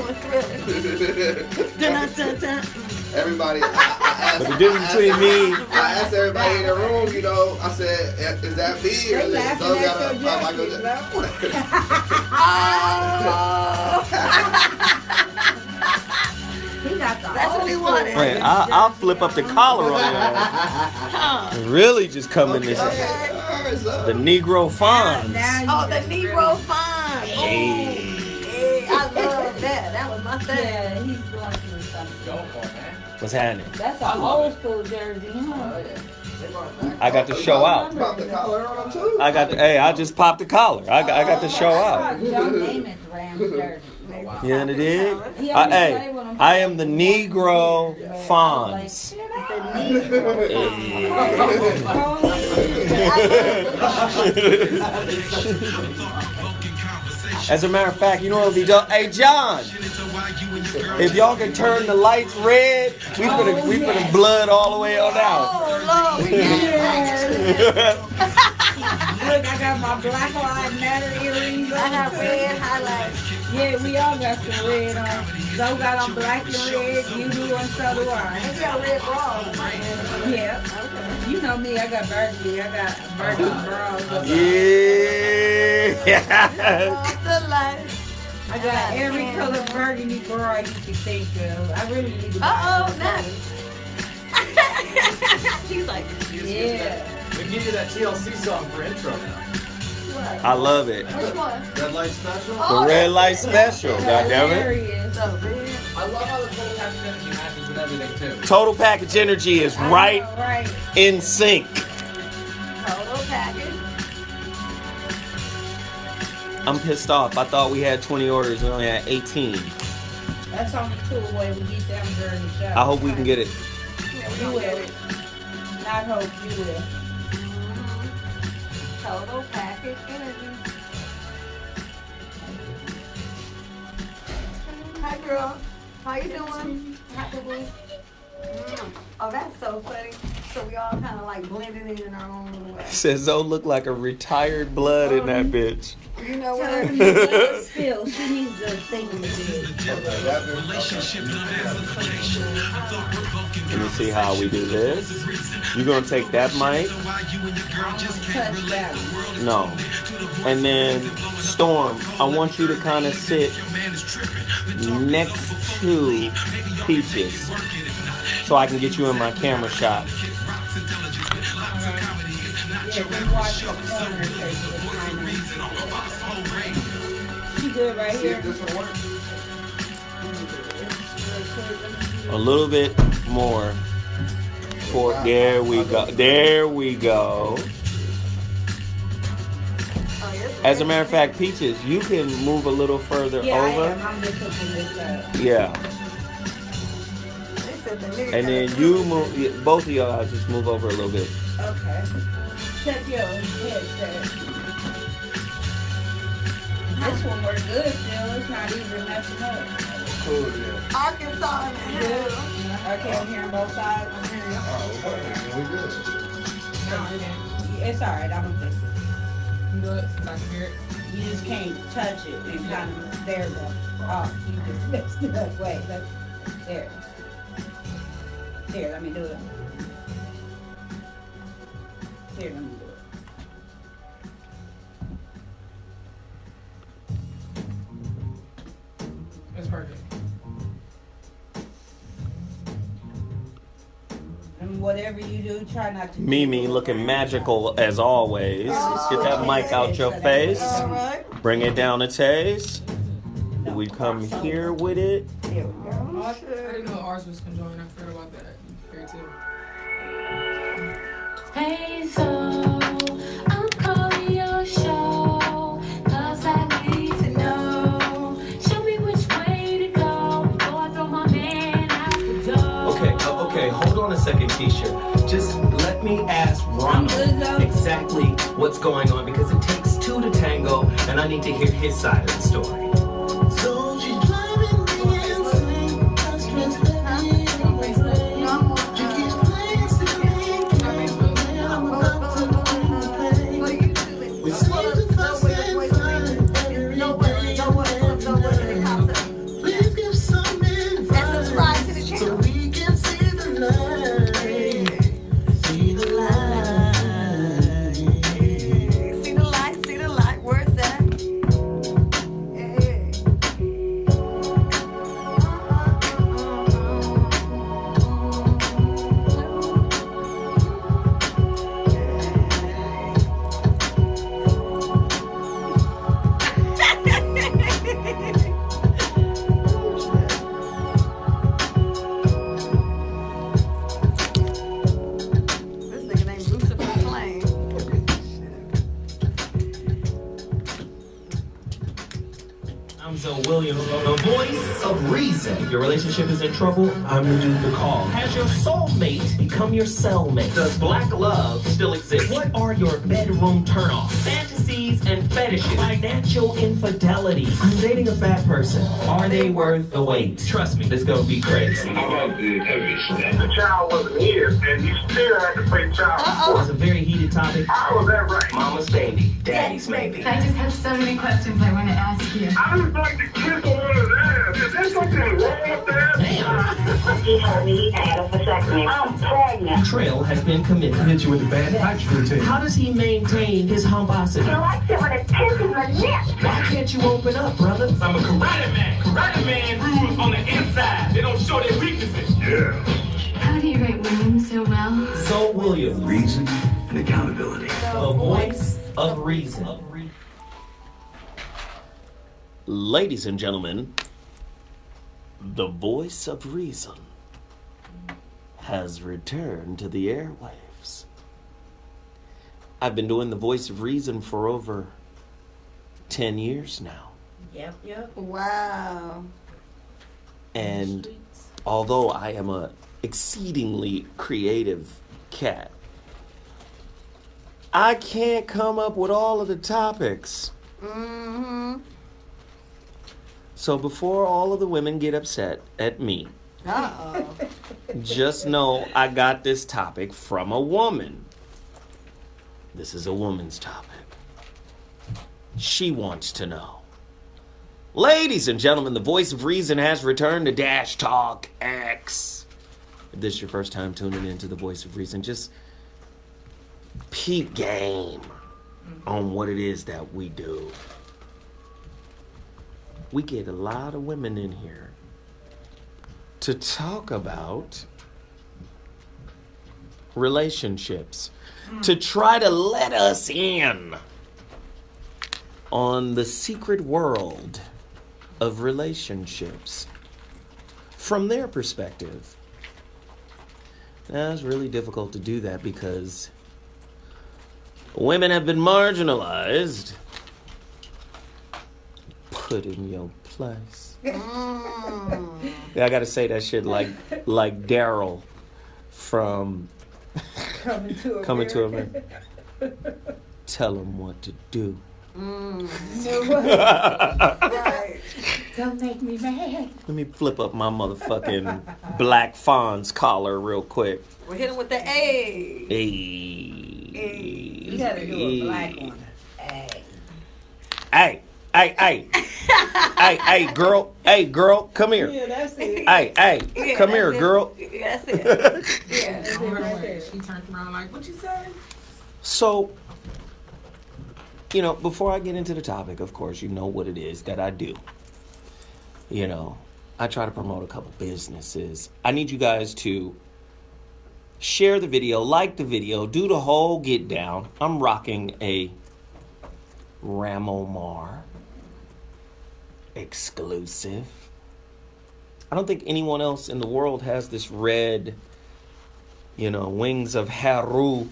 was thrilling. Dun, dun, dun. Everybody, I asked, But the difference between me, I asked everybody in the room, you know, I said, is that me or is it those got a Michael That's what he wanted. wait, I'll flip up the collar on you. Really just come in this. The Negro Fonz. Oh, the Negro Fine. Hey. Hey, I love that. That was my thing. Yeah, he's going through something. What's happening? That's an old school jersey, huh? I got the show out. Pop the collar on them too. I just popped the collar. I got the show out. Your name is Rams jersey. Yeah, it is. Hey, I am the Negro Fonz. As a matter of fact, you know what we do? Hey, John, if y'all can turn the lights red, we finna blood all the way on out. Oh, Lord, we got Look, I got my Black Lives Matter earrings on. I got red highlights. Yeah, we all got some red on. Zoe got on black and red. You do, and so do I. And you got red bras. Yeah. Okay. You know me, I got burgundy. I got burgundy bras. Yeah. Off the light. I got every color burgundy bra you can think of. I really need to buy nothing. She's like, yeah. We give you that TLC song for intro now. what? I love it. Which one? Red Light Special. The red light special, goddammit. Hilarious. The red. I love how the total package energy matches with everything too. Total package energy is right Right. in sync. Total package. I'm pissed off. I thought we had 20 orders. We only had 18. That's on the tool way we get them during the show. I hope we can get it. You will. Not hope, you will. Total package energy. Hi, girl. How you doing? Oh, that's so funny. So we all kind of like blended in our own little way. Says Zoe look like a retired blood in that bitch. You know Tell her what? to use that spill. She needs the thing to do. Let me see how we do this. You're gonna take that mic. Touch that one. No. And then Storm, I want you to kind of sit next to Peaches so I can get you in my camera shot. Yeah, then watch the corner face of the camera. She good right here. A little bit more. There we go. There we go. As a matter of fact, Peaches, you can move a little further Yeah, I over. am. I'm just hooking this up. Yeah. And then you move, both of y'all just move over a little bit. Okay. Check your headset. This one works good still. It's not even messing up. Cool, yeah. Arkansas in the Good. house. Okay, I'm hearing both sides. I'm hearing you. Oh, okay. We good. No, it's alright. I'm gonna fix it. You do it since I can hear it. You just can't touch it and kind of there go. Oh, you just mixed it up. Wait, there. Here, let me do it. Here, let me do it. It's perfect. And whatever you do, try not to. Mimi looking magical as always. Get that mic out your face. All right. Bring it down a taste. We come here with it. There we go. I didn't know ours was conjoined. I forgot about that. Here too. Hey, so I'm calling your show, 'cause I need to know. Show me which way to go before I throw my man out the door. Okay, hold on a second, Keisha. Just let me ask Ronald exactly what's going on because it takes two to tango and I need to hear his side of the story. So she's driving me insane. I stress that she keeps playing silly. I'm about to bring the pain. We seem to fuss and fight every day. Please get The voice of reason. If your relationship is in trouble, I'm the dude to call. Has your soulmate become your cellmate? Does black love still exist? What are your bedroom turnoffs? Fantasies and fetishes. Financial infidelity. I'm dating a fat person. Are they worth the wait? Trust me, this gonna be crazy. How about the heavy stuff? The child wasn't his, and he still had to pay child support. It's a very heated topic. How was that right? Mama's baby, daddy's maybe. I just have so many questions I want to ask you. I would like to kiss on his ass. Is there something wrong with that? Damn. He told me I had a vasectomy. I'm pregnant. Betrayal has been committed. Hit you with the bad touch routine. How does he maintain his humbosity? He likes it when it pisses my neck. Why can't you open up, brother? I'm a karate man. Karate man rules on the inside. They don't show their weaknesses. Yeah. How do you write women so well? So Williams, Reason and accountability. the voice of reason. Ladies and gentlemen, the voice of reason has returned to the airwaves. I've been doing the voice of reason for over 10 years now. Yep. Wow. And although I am a exceedingly creative cat, I can't come up with all of the topics. Mm-hmm. So before all of the women get upset at me, Uh-oh. just know I got this topic from a woman. This is a woman's topic. She wants to know. Ladies and gentlemen, the voice of reason has returned to Dash Talk X. If this is your first time tuning into the voice of reason, just peep game on what it is that we do. We get a lot of women in here to talk about relationships, to try to let us in on the secret world of relationships from their perspective. Now, it's really difficult to do that because women have been marginalized. Put in your place. Yeah, I gotta say that shit like Daryl from Coming to America. Tell them what to do. Right. Don't make me mad. Let me flip up my motherfucking Black Fawn's collar real quick. We're hitting with the A. Hey. You gotta do a black one. Hey. Hey, girl. Hey, girl, come here. Yeah, that's it. Hey, Yeah, come here, that's it. girl. Yeah, that's it. Yeah. That's it right there. She turned around like, what you say? So, you know, before I get into the topic, of course, you know what it is that I do. You know, I try to promote a couple businesses. I need you guys to share the video, like the video, do the whole get down. I'm rocking a Ramomar exclusive. I don't think anyone else in the world has this red, you know, Wings of Haru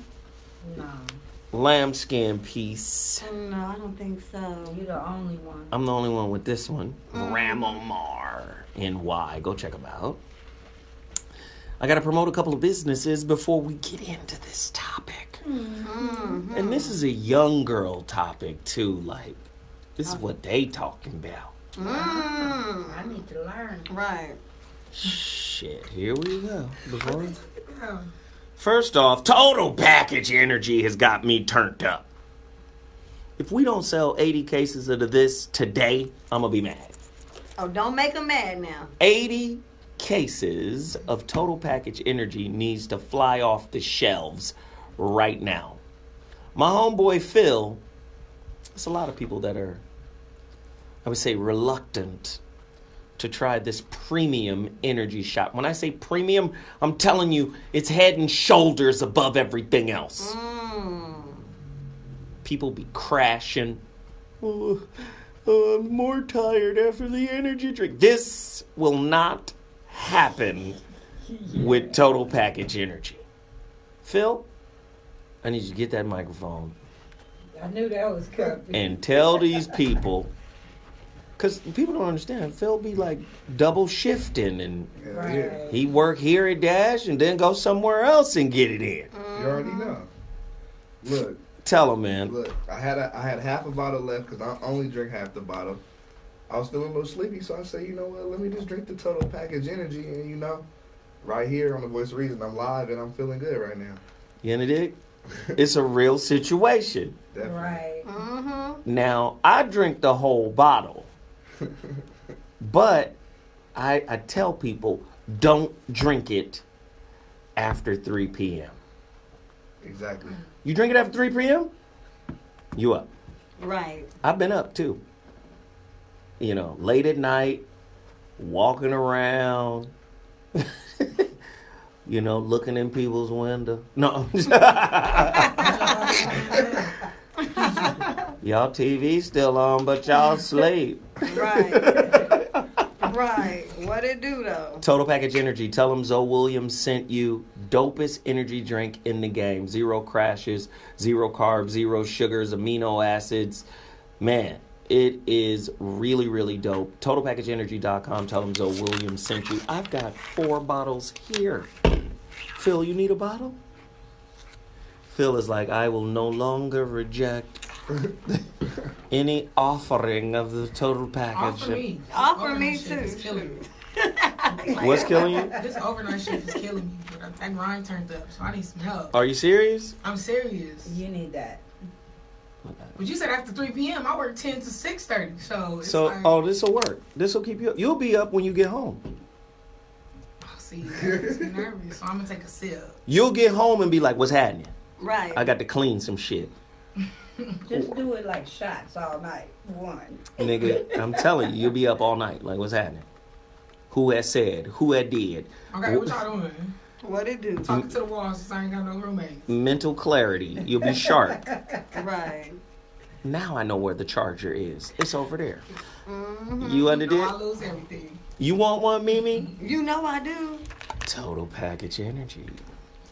No, lambskin piece. No, I don't think so. you're the only one. I'm the only one with this one. Ramomar NY. Go check them out. I got to promote a couple of businesses before we get into this topic. Mm-hmm. And this is a young girl topic, too. Like, this is what they talking about. I need to learn. Right. Shit, here we go. First off, Total Package Energy has got me turned up. If we don't sell 80 cases of this today, I'm going to be mad. Oh, don't make them mad now. 80 cases of Total Package Energy needs to fly off the shelves right now. My homeboy Phil, there's a lot of people that are, I would say, reluctant to try this premium energy shot. When I say premium, I'm telling you it's head and shoulders above everything else. People be crashing. Oh, I'm more tired after the energy drink. This will not happen with Total Package Energy. Phil, I need you to get that microphone I knew that was coming. and tell these people Because people don't understand. Phil be like double shifting, and Right. he work here at Dash and then go somewhere else and get it in. You already know. Look. Tell him, man. Look, I had half a bottle left because I only drink half the bottle. I was feeling a little sleepy, so I said, you know what, let me just drink the total package energy, and you know, right here on the Voice of Reason, I'm live and I'm feeling good right now. You know, dig? It's a real situation. Definitely. Right. Now, I drink the whole bottle, but I tell people, don't drink it after 3 p.m. Exactly. You drink it after 3 p.m., you up. Right. I've been up, too. You know, late at night, walking around, you know, looking in people's window. No. Y'all TV still on, but y'all sleep. Right. Right. What it do, though? Total Package Energy. Tell them Zoe Williams sent you. Dopest energy drink in the game. 0 crashes, 0 carbs, 0 sugars, amino acids. Man, it is really, really dope. TotalPackageEnergy.com. Tell them Zoe Williams sent you. I've got 4 bottles here. Phil, you need a bottle? Phil is like, I will no longer reject any offering of the total package. Offer me. Offer me, Overnight shift is too. killing me. What's killing you? This overnight shift is killing me. But that grind turned up, so I need some help. Are you serious? I'm serious. You need that. But you said after 3 p.m. I work 10 to 6:30, so it's So, like, this will work. This will keep you up. You'll be up when you get home. see, that makes me nervous, so I'm gonna take a sip. You'll get home and be like, what's happening? Right. I got to clean some shit. Just do it like shots all night. One. Nigga, I'm telling you, you'll be up all night. Like, what's happening? Who has said? Who had did? Okay, what y'all doing? What it do? Talking to the wall since I ain't got no roommates. Mental clarity. You'll be sharp. Right. Now I know where the charger is. It's over there. Mm-hmm. You under No, there? I lose everything. You want one, Mimi? You know I do. Total Package Energy.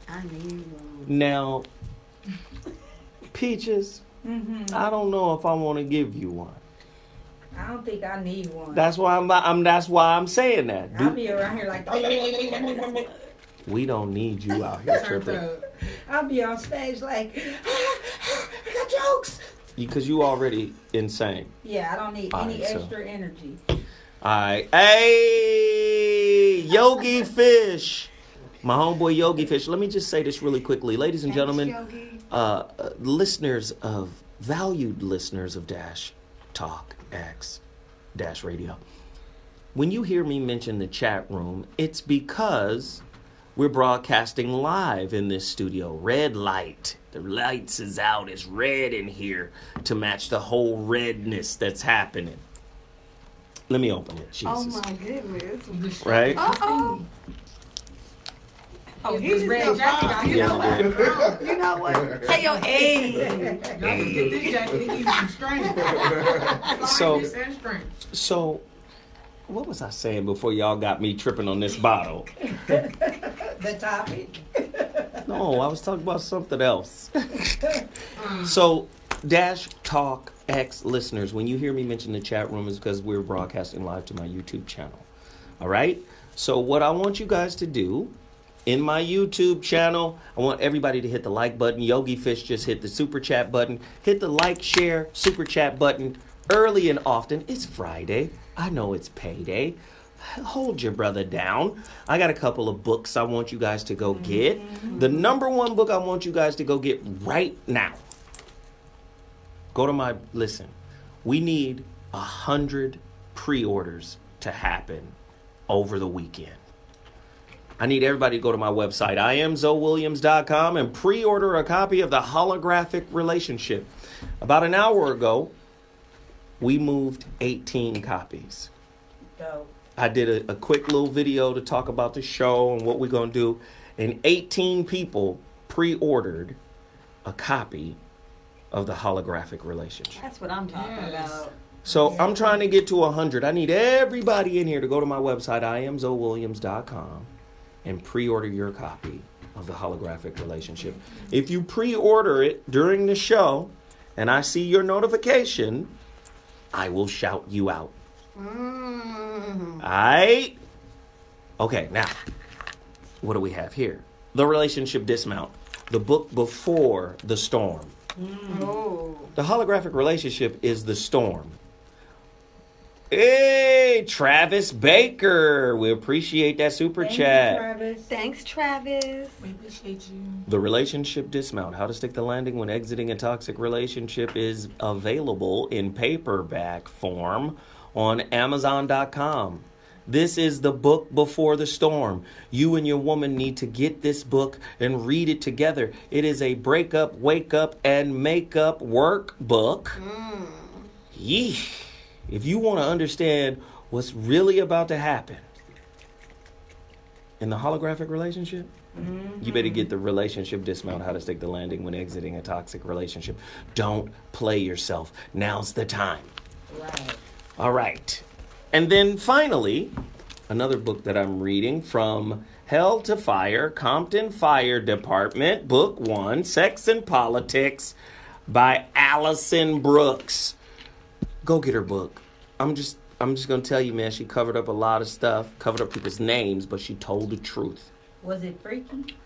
I need one. Now, Peaches, I don't know if I want to give you one. I don't think I need one. That's why That's why I'm saying that. I'll be around here like. We don't need you out here tripping. I'll be on stage like, I got jokes. Because you already insane. Yeah, I don't need All any right, so- extra energy. All right. Hey, Yogi Fish. My homeboy Yogi Fish. Let me just say this really quickly. Ladies and gentlemen, valued listeners of Dash Talk X Dash Radio. When you hear me mention the chat room, it's because we're broadcasting live in this studio. Red light. The lights is out. It's red in here to match the whole redness that's happening. Let me open it. Jesus. Oh my goodness. Right? Uh-oh. Oh, This he's red still jacket fine. out You here. know what? You know what? Hey, yo, hey. Y'all can get this jacket and give you some strength. Flyness and strength. So, what was I saying before y'all got me tripping on this bottle? The topic. No, I was talking about something else. So, Dash Talk X listeners, when you hear me mention the chat room, is because we're broadcasting live to my YouTube channel. All right? So, what I want you guys to do in my YouTube channel, I want everybody to hit the like button. Yogi Fish just hit the super chat button. Hit the like, share, super chat button early and often. It's Friday. I know it's payday. Hold your brother down. I got a couple of books I want you guys to go get. The number one book I want you guys to go get right now. Go to my, listen, we need 100 pre-orders to happen over the weekend. I need everybody to go to my website, IamZoeWilliams.com, and pre-order a copy of The Holographic Relationship. About an hour ago, we moved 18 copies. Dope. I did a quick little video to talk about the show and what we're going to do. And 18 people pre-ordered a copy of The Holographic Relationship. That's what I'm talking about. So I'm trying to get to 100. I need everybody in here to go to my website, IamZoeWilliams.com, and pre-order your copy of The Holographic Relationship. If you pre-order it during the show and I see your notification, I will shout you out Aight? Okay, now, what do we have here? The Relationship Dismount. The book before the storm. Oh. The holographic relationship is the storm. Hey, Travis Baker. We appreciate that super chat. Travis. Thanks, Travis. We appreciate you. The Relationship Dismount. How to Stick the Landing When Exiting a Toxic Relationship is available in paperback form on Amazon.com. This is the book before the storm. You and your woman need to get this book and read it together. It is a breakup, wake up, and make up workbook. Yeesh. If you want to understand what's really about to happen in the holographic relationship, you better get the Relationship Dismount, How to Stick the Landing When Exiting a Toxic Relationship. Don't play yourself. Now's the time. Right. All right. And then finally, another book that I'm reading from Hell to Fire, Compton Fire Department, Book 1, Sex and Politics by Allison Brooks. Go get her book. I'm just going to tell you, man, she covered up a lot of stuff, covered up people's names, but she told the truth. Was it freaky?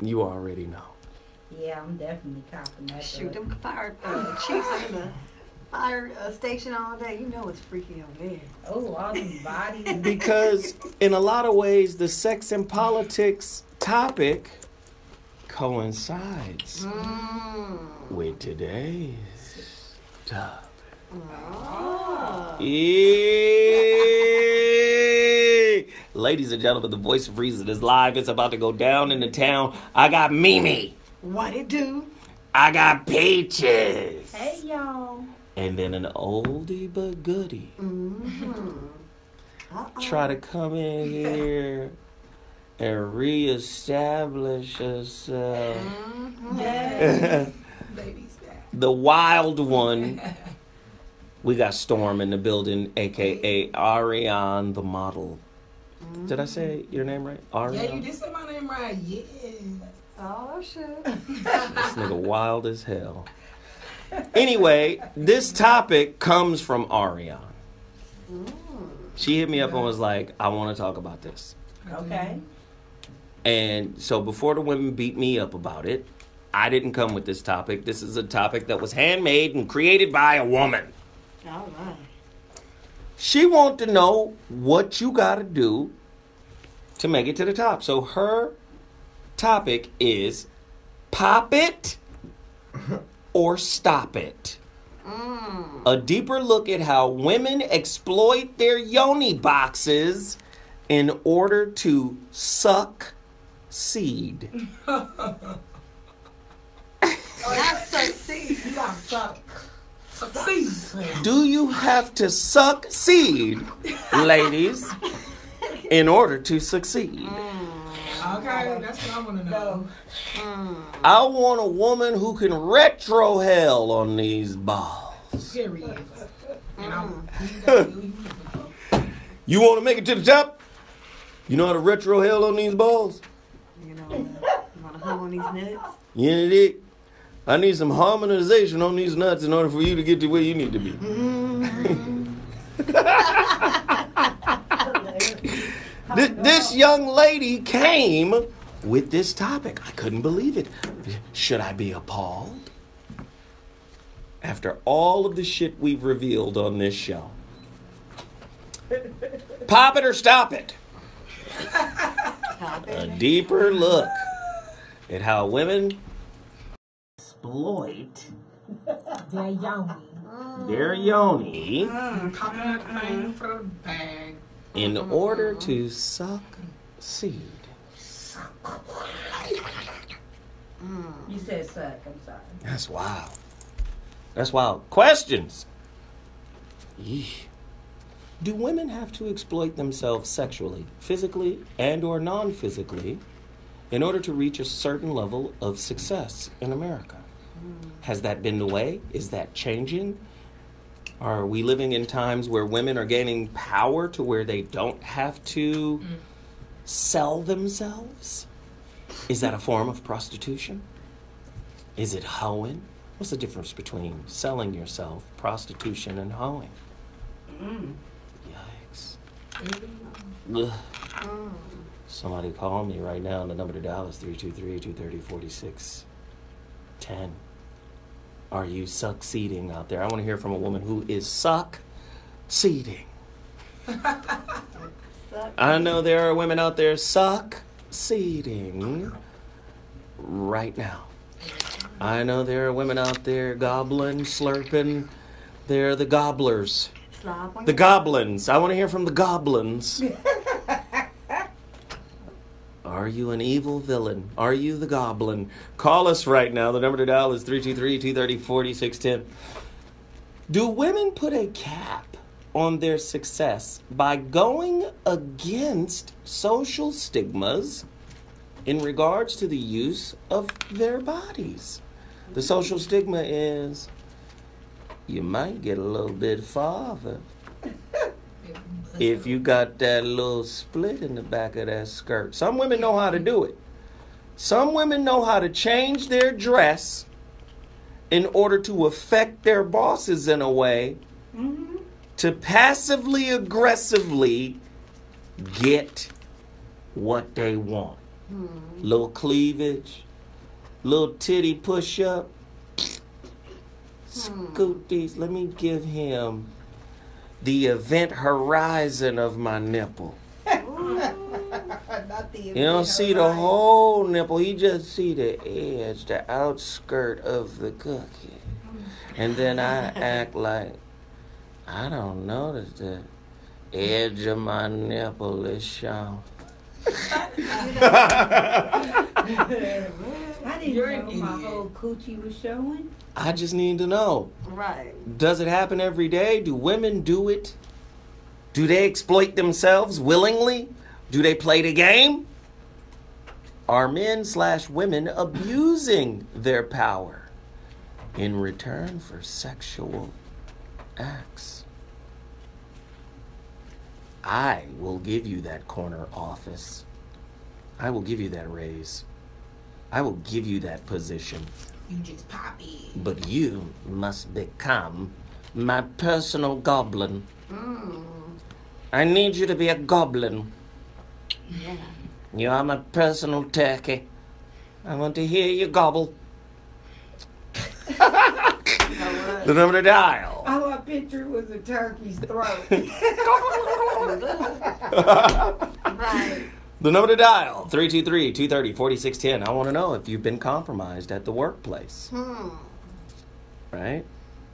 You already know. Yeah, I'm definitely copping that. Shoot them fire chiefs in the fire station all day. You know it's freaky over there. Oh, all these bodies. Because in a lot of ways, the sex and politics topic coincides with today's topic. Ladies and gentlemen, the voice of reason is live. It's about to go down in the town. I got Mimi. What it do? I got Peaches. Hey, y'all. And then an oldie but goodie. Try to come in here and reestablish herself. Yes. Baby's back. The wild one. We got Storm in the building, a.k.a. Ariane the model. Did I say your name right? Ariane? Yeah, you did say my name right. Yeah. Oh, shit. This nigga wild as hell. Anyway, this topic comes from Ariane. She hit me up and was like, I want to talk about this. Okay. And so before the women beat me up about it, I didn't come with this topic. This is a topic that was handmade and created by a woman. All right. She wants to know what you got to do to make it to the top. So her topic is pop it or stop it. A deeper look at how women exploit their Yoni boxes in order to suck seed. Not succeed. You gotta succeed. Do you have to suck seed, ladies, in order to succeed? Okay, that's what I want to know. I want a woman who can retro hell on these balls. Period. And You want to make it to the top? You know how to retro hell on these balls? You know, you want to hum on these nuts? You know it? I need some harmonization on these nuts in order for you to get to where you need to be. This young lady came with this topic. I couldn't believe it. Should I be appalled? After all of the shit we've revealed on this show. Pop it or stop it. A deeper look at how women exploit their Yoni. their Yoni Popping that thing for the bag. in order to suck seed. You said suck. I'm sorry. That's wild. That's wild. Questions. Yeesh. Do women have to exploit themselves sexually, physically, and or non-physically in order to reach a certain level of success in America? Has that been the way? Is that changing? Are we living in times where women are gaining power to where they don't have to sell themselves? Is that a form of prostitution? Is it hoeing? What's the difference between selling yourself, prostitution, and hoeing? Yikes. Ugh. Somebody call me right now. The number to dial is 323-230-4610. Are you succeeding out there? I want to hear from a woman who is succeeding. I know there are women out there succeeding right now. I know there are women out there gobbling, slurping. They're the gobblers. The goblins. I want to hear from the goblins. Are you an evil villain? Are you the goblin? Call us right now. The number to dial is 323-230-4610. Do women put a cap on their success by going against social stigmas in regards to the use of their bodies? The social stigma is you might get a little bit farther if you got that little split in the back of that skirt. Some women know how to do it. Some women know how to change their dress in order to affect their bosses in a way to passively aggressively get what they want. Little cleavage, little titty push up. Scoot these. Let me give him the event horizon of my nipple. You don't see the whole nipple. You just see the edge, the outskirt of the cookie. And then I act like I don't notice the edge of my nipple is shown. I didn't know my whole coochie was showing. I just need to know. Right. Does it happen every day? Do women do it? Do they exploit themselves willingly? Do they play the game? Are men/women abusing their power in return for sexual acts? I will give you that corner office. I will give you that raise. I will give you that position. You just pop in. But you must become my personal goblin. I need you to be a goblin. Yeah. You are my personal turkey. I want to hear you gobble. The number to dial. All I pictured was a turkey's throat. Right. The number to dial, 323-230-4610. I want to know if you've been compromised at the workplace. Right?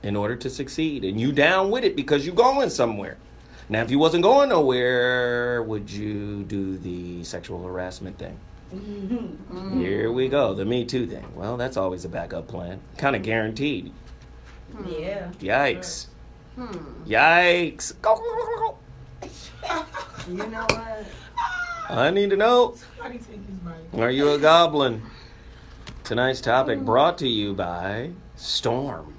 In order to succeed. And you down with it because you're going somewhere. Now, if you wasn't going nowhere, would you do the sexual harassment thing? Here we go, the Me Too thing. Well, that's always a backup plan. Kind of guaranteed. Yeah. Yikes. Yikes. You know what? I need to know. Somebody take his mic. Are you a goblin? Tonight's topic brought to you by Storm.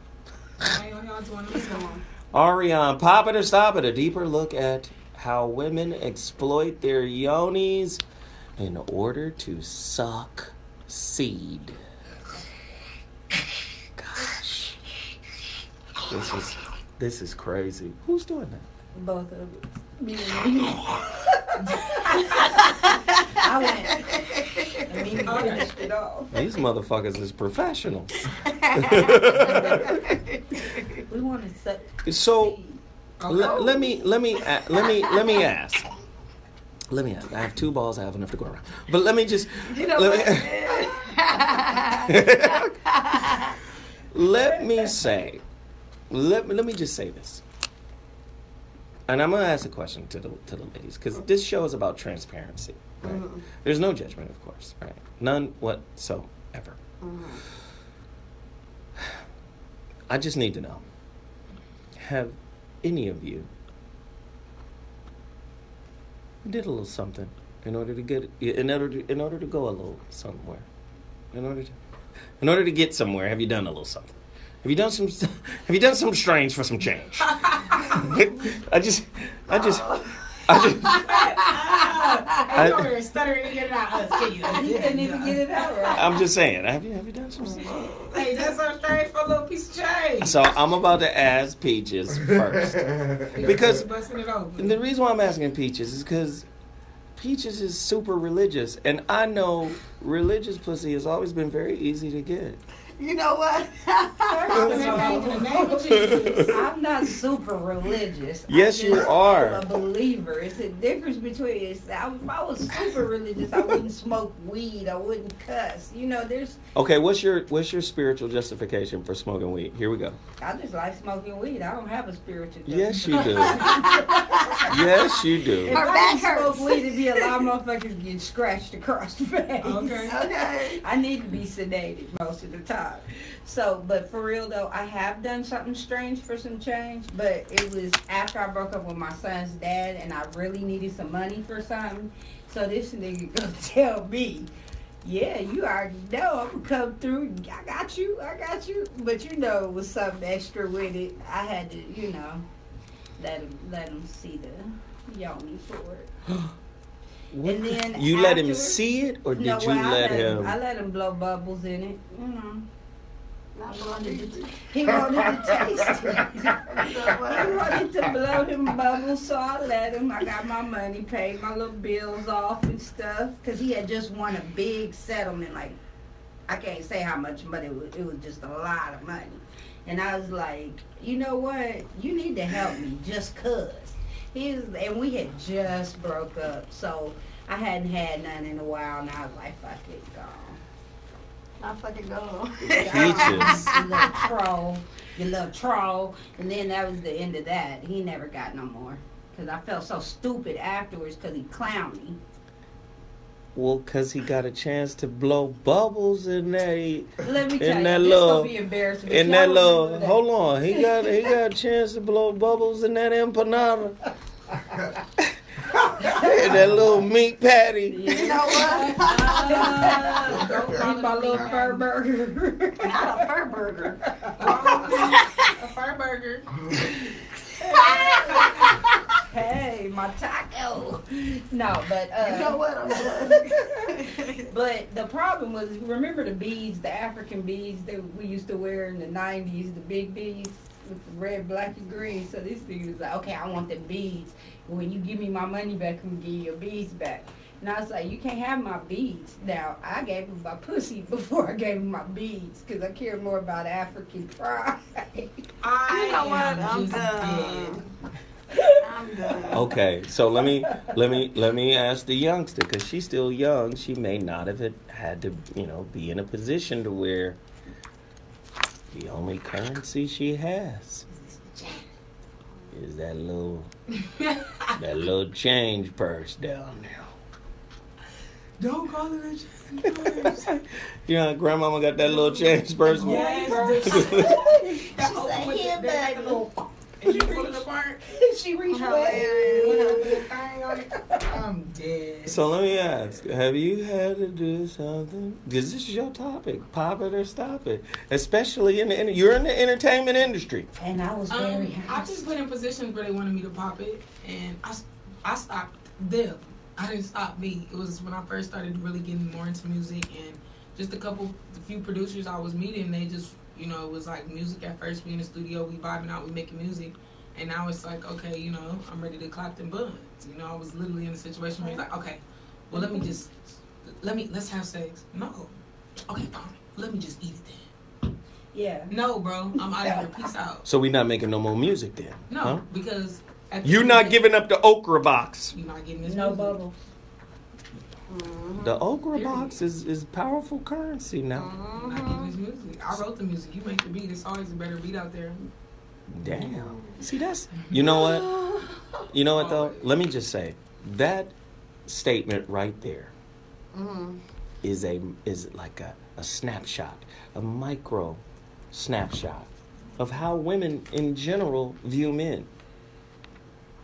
Ariane, pop it or stop it. A deeper look at how women exploit their yonis in order to succeed. Gosh. This is crazy. Who's doing that? Both of us. Me and you. I went. And me finished it off. These motherfuckers is professionals. We want to set. So let me ask. I have two balls. I have enough to go around. But let me just. You know let me just say this. And I'm going to ask a question to the ladies, because this show is about transparency. Right? There's no judgment, of course. Right? None whatsoever. I just need to know, have any of you did a little something in order to get in order to go a little somewhere? In order to get somewhere, have you done a little something? Have you done something strange for some change? I just I over there stuttering to get it out. He couldn't even get it out right. I'm just saying. Have you done some? Hey, that's so strange for a little piece of change. So I'm about to ask Peaches first because Busting it open. the reason why I'm asking Peaches is because Peaches is super religious, and I know religious pussy has always been very easy to get. You know what? I'm not super religious. Yes, you are. I'm a believer. It's a difference between. If I was super religious, I wouldn't smoke weed. I wouldn't cuss. You know, there's. Okay, what's your spiritual justification for smoking weed? Here we go. I just like smoking weed. I don't have a spiritual. Yes, you do. Yes, you do. If Her I back didn't smoke hurts. weed, it'd be a lot of motherfuckers getting scratched across the face. Okay. I need to be sedated most of the time. So, but for real though, I have done something strange for some change, but it was after I broke up with my son's dad and I really needed some money for something. So this nigga gonna tell me, yeah, you already know I'm gonna come through. I got you. But you know, it was something extra with it. I had to, you know, let him see the Yoni for it. And then You let him afterwards- see it, or did No, you well, let him? I let him blow bubbles in it. You know. Not blowing it. He wanted to taste it. He wanted to blow him bubbles, so I let him. I got my money, paid my little bills off and stuff, because he had just won a big settlement. Like, I can't say how much, but it was just a lot of money. And I was like, you know what? You need to help me just 'cause. And we had just broke up, so I hadn't had none in a while, and I was like, fuck it, go. I fucking go. Peaches. You little troll. And then that was the end of that. He never got no more. Because I felt so stupid afterwards because he clowned me. Well, cause he got a chance to blow bubbles in that. Let me tell In you, that this little- gonna be embarrassing. In that little, hold on, he got a chance to blow bubbles in that empanada. In that little meat patty. You know what? Don't eat my little fur burger. Not a fur burger. A fire burger. Hey, my taco. No, but You know what? I'm done. But the problem was, remember the beads, the African beads that we used to wear in the 90s, the big beads with the red, black, and green. So this thing was like, okay, I want the beads. When you give me my money back, I'm gonna give you your beads back. And I was like, you can't have my beads. Now, I gave him my pussy before I gave him my beads because I care more about African pride. You know what? I'm done. I'm done. Okay, so let me ask the youngster, because she's still young. She may not have had to, be in a position to where the only currency she has is that little change purse down there. Don't call it a change purse. Grandmama got that little change purse. Yes. And you pull it apart. She reached Oh, away. I'm dead. So let me ask, have you had to do something? Because this is your topic. Pop it or stop it. Especially you're in the entertainment industry. And I was very I've been put in positions where they wanted me to pop it, and I stopped them. I didn't stop me. It was when I first started really getting more into music, and just the few producers I was meeting, they just, it was like music at first. We in the studio, we vibing out, we making music. And now it's like, okay, I'm ready to clap them buns. I was literally in a situation where it's like, okay, well, let's have sex. No. Okay, fine. Let me just eat it then. Yeah. No, bro. I'm out of here. Peace out. So we're not making no more music then? No, huh? because... You're not giving up the okra box. You're not getting this no music. bubbles. The okra box is powerful currency now. I'm not getting this music. I wrote the music. You make the beat. It's always a better beat out there. Damn. See, that's... You know what? You know what, though? Let me just say, that statement right there is like a snapshot, a micro snapshot of how women in general view men.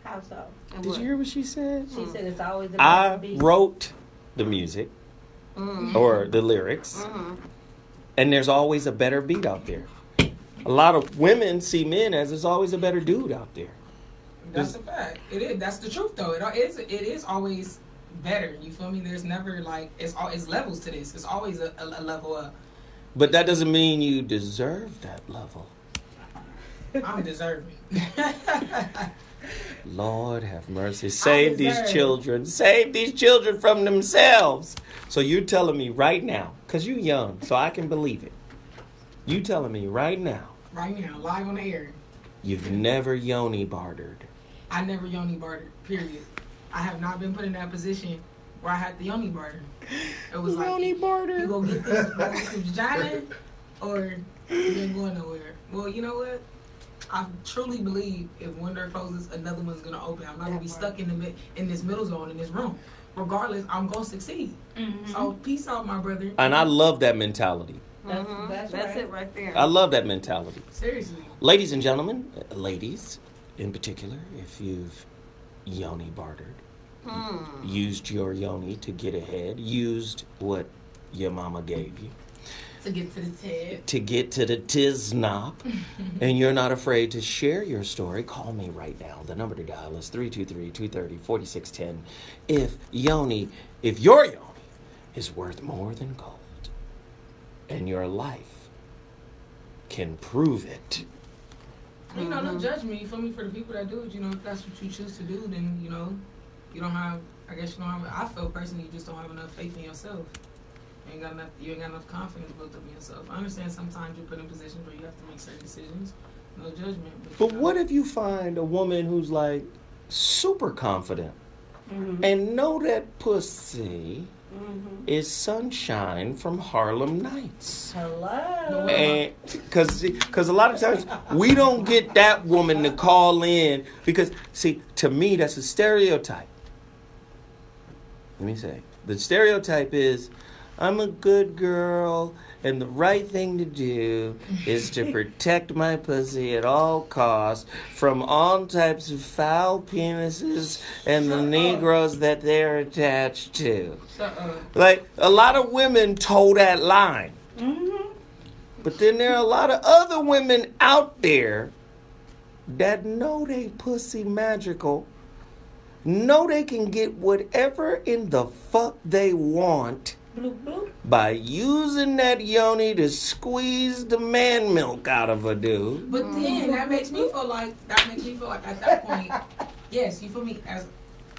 How so? Did you hear what she said? She said it's always about I the beat. wrote the music or the lyrics, and there's always a better beat out there. A lot of women see men as there's always a better dude out there. That's a fact. It is. That's the truth, though. It is always better. You feel me? There's never like it's levels to this. It's always a level up. But that doesn't mean you deserve that level. I'm deserving. Lord have mercy. Save these children. Save these children from themselves. So you're telling me right now, because you're young, so I can believe it. You telling me right now. Right now, live on the air. You've never Yoni bartered. I never Yoni bartered, period. I have not been put in that position where I had the Yoni barter. It was like, Yoni barter. You go get this vagina, or you ain't going nowhere. Well, you know what? I truly believe if one door closes, another one's gonna open. I'm not gonna be stuck in this middle zone in this room. Regardless, I'm gonna succeed. Mm-hmm. So peace out, my brother. And I love that mentality. That's it right there. I love that mentality. Seriously. Ladies and gentlemen, ladies in particular, if you've Yoni bartered, used your Yoni to get ahead, used what your mama gave you. To get to the TED. To get to the tiznop. And you're not afraid to share your story, call me right now. The number to dial is 323-230-4610. If your Yoni is worth more than gold, and your life can prove it. You know, don't judge me. For the people that do it, you know, if that's what you choose to do, then, you know, you don't have, I feel personally you just don't have enough faith in yourself. You ain't got enough confidence built up in yourself. I understand sometimes you're put in positions where you have to make certain decisions. No judgment. But what if you find a woman who's like super confident and know that pussy is sunshine from Harlem Nights? Hello. And because a lot of times we don't get that woman to call in because, see, to me that's a stereotype. Let me say, the stereotype is, I'm a good girl, and the right thing to do is to protect my pussy at all costs from all types of foul penises and the Negroes that they're attached to. Like, a lot of women toe that line. But then there are a lot of other women out there that know they pussy magical, know they can get whatever in the fuck they want by using that Yoni to squeeze the man milk out of a dude. But then that makes me feel like at that point, yes, you feel me, as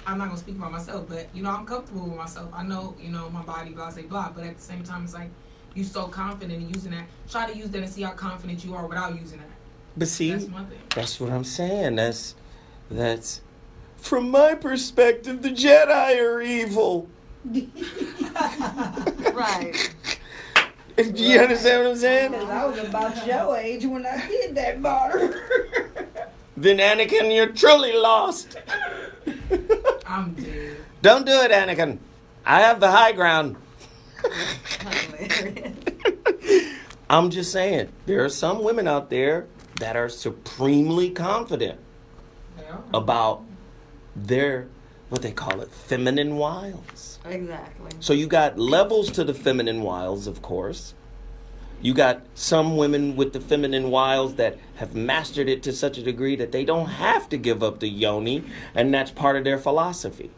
I'm not gonna speak about myself, but you know, I'm comfortable with myself. I know, you know, my body, blah, blah, blah, but at the same time, it's like, you so confident in using that. Try to use that and see how confident you are without using that. But see, that's my thing. That's what I'm saying. That's from my perspective, the Jedi are evil. Right. Do you understand what I'm saying? Because I was about your age when I did that barter. Then Anakin, you're truly lost. I'm dead. Don't do it, Anakin. I have the high ground. I'm just saying, there are some women out there that are supremely confident about their, what they call it, feminine wiles. Exactly. So you got levels to the feminine wiles, of course. You got some women with the feminine wiles that have mastered it to such a degree that they don't have to give up the Yoni, and that's part of their philosophy.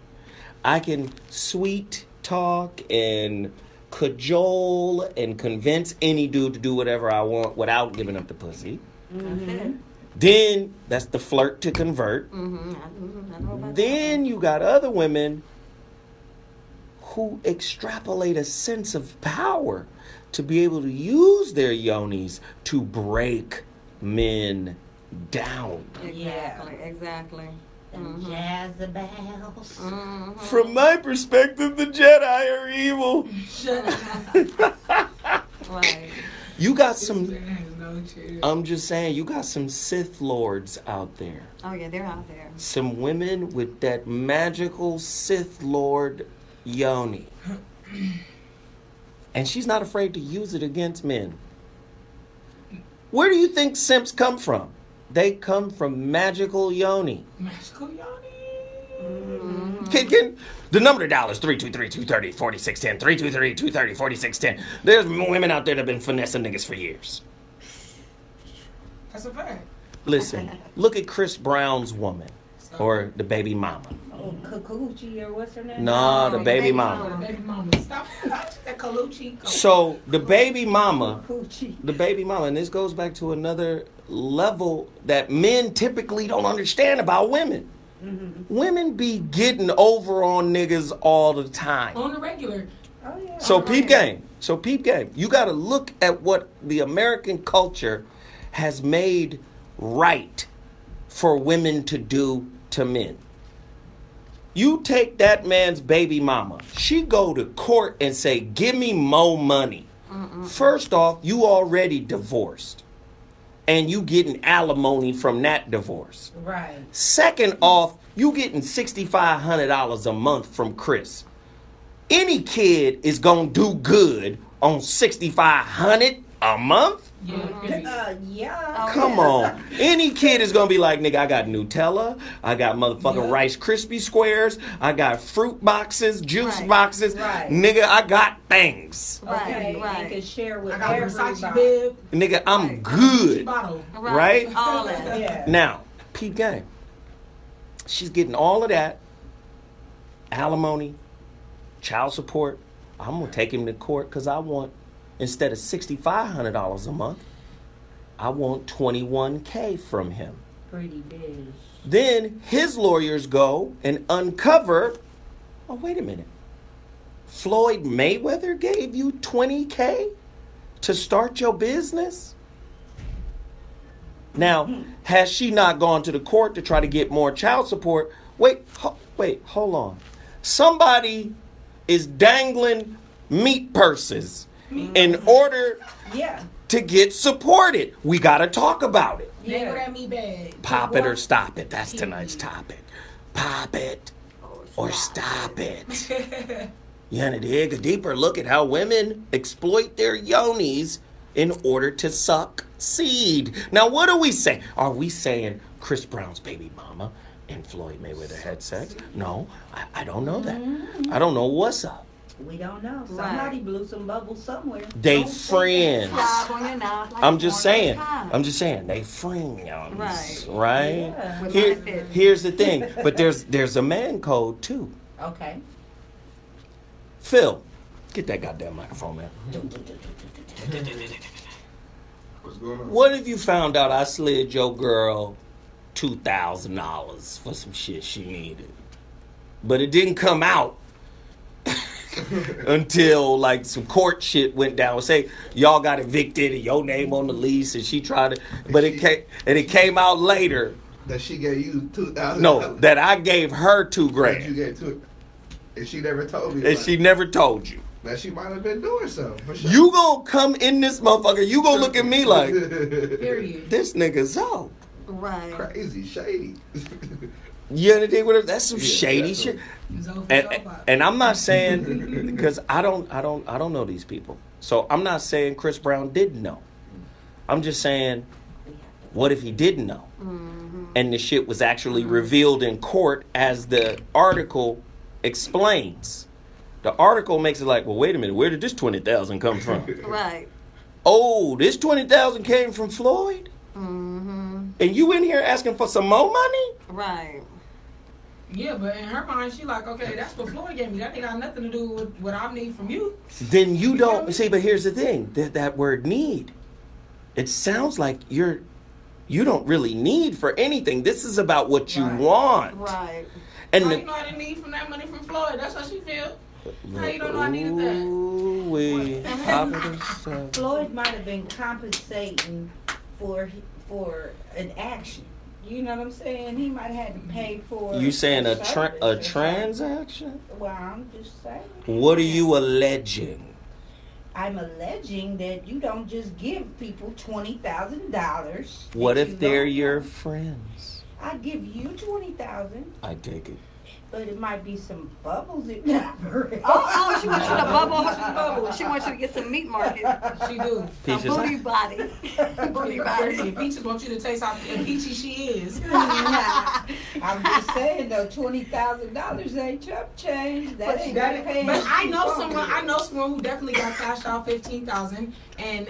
I can sweet talk and cajole and convince any dude to do whatever I want without giving up the pussy. Then that's the flirt to convert. Then you got other women who extrapolate a sense of power to be able to use their yonis to break men down. Exactly. Jazzaballs. From my perspective, the Jedi are evil. Shut up. Right. You got some, I'm just saying, you got some Sith Lords out there. Oh, yeah, they're out there. Some women with that magical Sith Lord Yoni. And she's not afraid to use it against men. Where do you think simps come from? They come from magical Yoni. Magical Yoni. The number to dial is 323-230-4610. 323-230-4610. There's women out there that have been finessing niggas for years. That's a fact. Listen, look at Chris Brown's woman. or the baby mama? Oh, Kakuchi or what's her name? No, the baby Oh, the mama. baby mama. Stop that Colucci. So the baby mama, Kakuchi. and this goes back to another level that men typically don't understand about women. Mm-hmm. Women be getting over on niggas all the time. On the regular. Oh, yeah. So peep game. You got to look at what the American culture has made right for women to do to men. You take that man's baby mama. She go to court and say, give me more money. First off, you already divorced. And you getting alimony from that divorce. Right. Second off, you getting $6,500 a month from Chris. Any kid is gonna do good on $6,500 a month? Yeah. Come on. Any kid is gonna be like, nigga, I got Nutella, I got motherfucking Rice Krispie Squares, I got fruit boxes, juice boxes. Right. Nigga, I got things. Okay, Right. and can share with I got a Versace everybody. bib. Nigga, I'm good. Bottle. Right? All that. Yeah. Now, peep game. She's getting all of that. Alimony, child support. I'm going to take him to court because I want, instead of $6,500 a month, I want $21K from him. Pretty big. Then his lawyers go and uncover, oh, wait a minute. Floyd Mayweather gave you $20K to start your business? Now, has she not gone to the court to try to get more child support? Wait, hold on. Somebody is dangling meat purses in order Yeah. to get supported. We got to talk about it. Dangle that meat bag. Pop it or stop it. That's tonight's topic. Pop it or stop it. You want to dig a deeper look at how women exploit their yonis in order to succeed. Now, what are we saying? Are we saying Chris Brown's baby mama and Floyd Mayweather had sex? No, I don't know that. I don't know what's up. We don't know. Right. Somebody blew some bubbles somewhere. They Don't friends. Slob on your mouth like I'm just porn saying. time. I'm just saying. They friends. Right. Right? Yeah. With Here, benefits. here's the thing. But there's a man code too. Okay. Phil, get that goddamn microphone, man. What's going on? What if you found out I slid your girl $2,000 for some shit she needed, but it didn't come out until like some court shit went down? Say y'all got evicted and your name on the lease, and she tried to, but it came out later. That she gave you $2,000. No, that I gave her That you $2,000, gave to it. And she never told me. and about she it. never told you. Now she might have been doing something. For sure. You gonna come in this motherfucker? You gonna look at me like Period. this nigga Zo? Right. Crazy, shady. You understand what? That's some Yeah, shady that's shit. Zo for And, Zo. and I'm not saying because I don't know these people. So I'm not saying Chris Brown didn't know. I'm just saying, what if he didn't know? And the shit was actually revealed in court as the article explains. The article makes it like, well, wait a minute, where did this $20,000 come from? Right. Oh, this $20,000 came from Floyd? And you in here asking for some more money? Right. Yeah, but in her mind, she like, okay, that's what Floyd gave me. That ain't got nothing to do with what I need from you. Then you don't see. But here's the thing: that word "need," it sounds like you don't really need for anything. This is about what you want. Right. And How you know I didn't need from that money from Floyd? That's how she feel. How you don't know I needed that? Ooh-wee. Popping stuff. Floyd might have been compensating for an action. You know what I'm saying? He might have had to pay for. You saying a service or something. transaction? Well, I'm just saying. What are you alleging? I'm alleging that you don't just give people $20,000. What that if you they're don't your want. friends? I give you $20,000, I take it. but it might be some bubbles it never. Oh, she wants you to bubble. She wants you to get some meat market. She do. A Peaches. booty body. Booty body. Peaches want you to taste how peachy she is. I'm just saying though, $20,000 ain't chump change. That ain't gonna pay. But I know someone who definitely got cashed out $15,000, and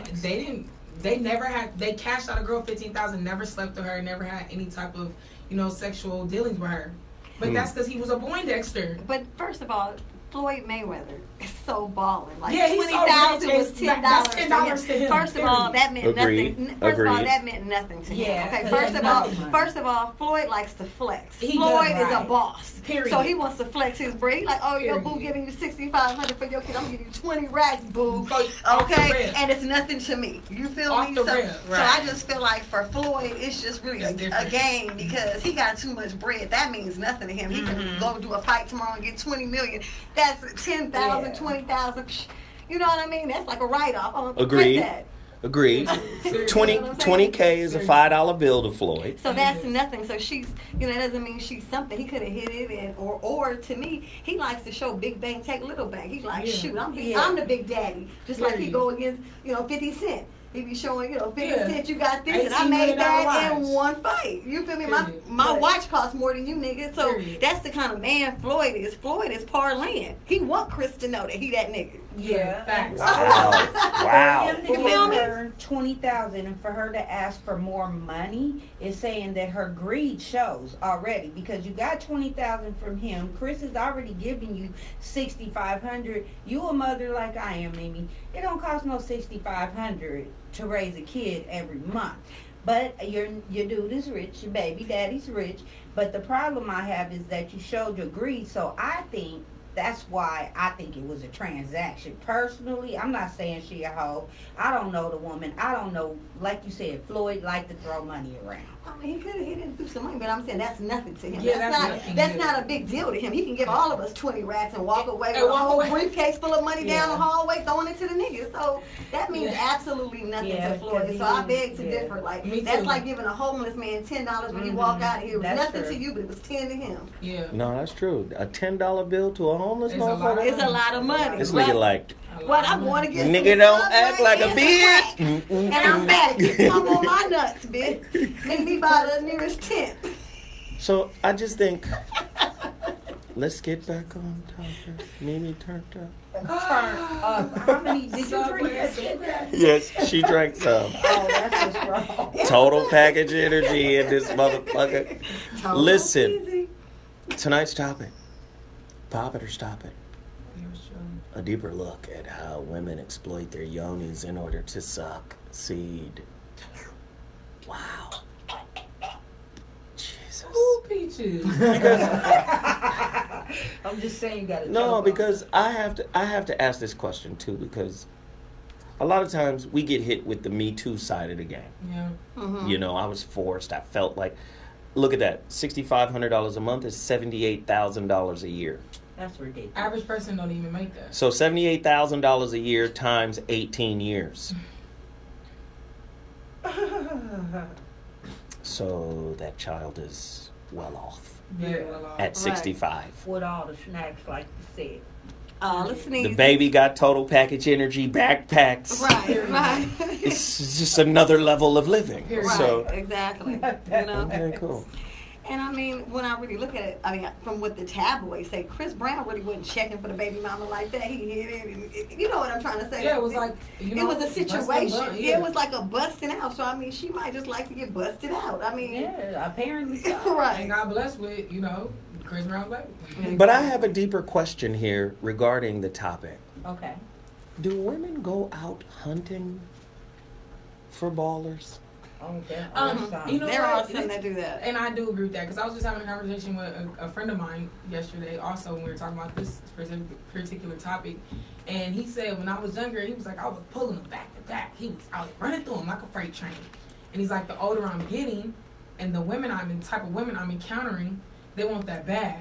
they cashed out a girl $15,000, never slept with her, never had any type of, sexual dealings with her. But that's because he was a Poindexter. But first of all, Floyd Mayweather is so balling. Like Yeah, he's so $20,000 rich. was $10 That's $10 to him. First of all, that meant Agreed. nothing. First of all, Agreed. that meant nothing to him. Yeah, Okay. 'cause First of all, Floyd likes to flex. He Floyd does, is a right. boss. Period. So he wants to flex his bread. He like, oh, your boo Period. giving you $6,500 for your kid. I'm gonna give you 20 racks, boo. Off the Okay, rip. and it's nothing to me. You feel Off me? the So, rip, so right. I just feel like for Floyd, it's just really It's a different. game because he got too much bread. That means nothing to him. He can go do a fight tomorrow and get 20 million. That's 10,000, 20,000. You know what I mean? That's like a write-off. I'm gonna Agreed. print that. Agreed. Seriously. 20K is a $5 bill to Floyd. So that's nothing. So she's, that doesn't mean she's something. He could have hit it, and or to me, he likes to show big bank take little bank. He's like, Yeah. shoot, I'm Yeah. the big daddy. Just like he Period. go against, 50 Cent. He be showing, 50 Yeah. Cent, you got this, and I $18 made million that in watch. one fight. You feel me? My Period. watch costs more than you niggas. So Period. that's the kind of man Floyd is. Floyd is parlaying. He want Chris to know that he that nigga. Yeah. Facts. Wow. Wow. For him to You feel give me? her 20,000 and for her to ask for more money is saying that her greed shows already, because you got 20,000 from him. Chris is already giving you 6,500. You a mother like I am, Mimi. It don't cost no 6,500 to raise a kid every month. But your dude is rich, your baby daddy's rich. But the problem I have is that you showed your greed. So I think that's why I think it was a transaction. Personally, I'm not saying she a hoe. I don't know the woman. I don't know, like you said, Floyd liked to throw money around. I mean, he could have hit it and threw some money, but I'm saying that's nothing to him. Yeah, that's that's not nothing, that's yeah. not a big deal to him. He can give all of us 20 racks and walk away And with a walk whole away. briefcase full of money down Yeah. the hallway, throwing it to the niggas. So that means Yeah. absolutely nothing Yeah, to Floyd. 'cause So I he- beg to yeah. differ. Like Me that's too. like giving a homeless man $10 when you walk out of here. It was That's nothing true. to you, but it was 10 to him. Yeah. No, that's true. A $10 bill to a homeless It's a lot motherfucker. of It's a lot of money. This But nigga like, what I'm going to get nigga some don't Subway act like a and some bitch. crack. And I'm back. I'm on my nuts, bitch. Make me buy the nearest tent. So I just think, let's get back on topic. Mimi turned up. How many did you drink? Subway, some crack. Yes, she drank some. Oh, that's what's wrong. Total package energy in this motherfucker. Total Listen, easy. tonight's topic, pop it or stop it. It was true. A deeper look at how women exploit their yonis in order to succeed. Wow. Jesus. Ooh, peaches. I'm just saying you gotta No, choke because I have to ask this question too, because a lot of times we get hit with the Me Too side of the game. Yeah. Mm-hmm. I was forced. I felt like, look at that, $6,500 a month is $78,000 a year. That's ridiculous. Average person don't even make that. So $78,000 a year times 18 years. So that child is well off Very well off. at 65. With all the snacks, like you All the The sneezes. baby got total package energy backpacks. Right, right. It's just another level of living. Period. So Right, exactly. okay, cool. And I mean, when I really look at it, I mean, from what the tabloids say, Chris Brown really wasn't checking for the baby mama like that. He hit it, and you know what I'm trying to say. Yeah, it was like, it was a busting situation. butt, It was like a busting out. So I mean, she might just like to get busted out. I mean, Yeah, apparently so. And right. God bless with, Chris Brown's baby. But I have a deeper question here regarding the topic. Okay. Do women go out hunting for ballers? Oh, that There are what? some that do that. And I do agree with that, because I was just having a conversation with a friend of mine yesterday also when we were talking about this particular topic. And he said when I was younger, he was like, I was pulling them back to back. I was running through them like a freight train. And he's like, the older I'm getting and the type of women I'm encountering, they want that bag.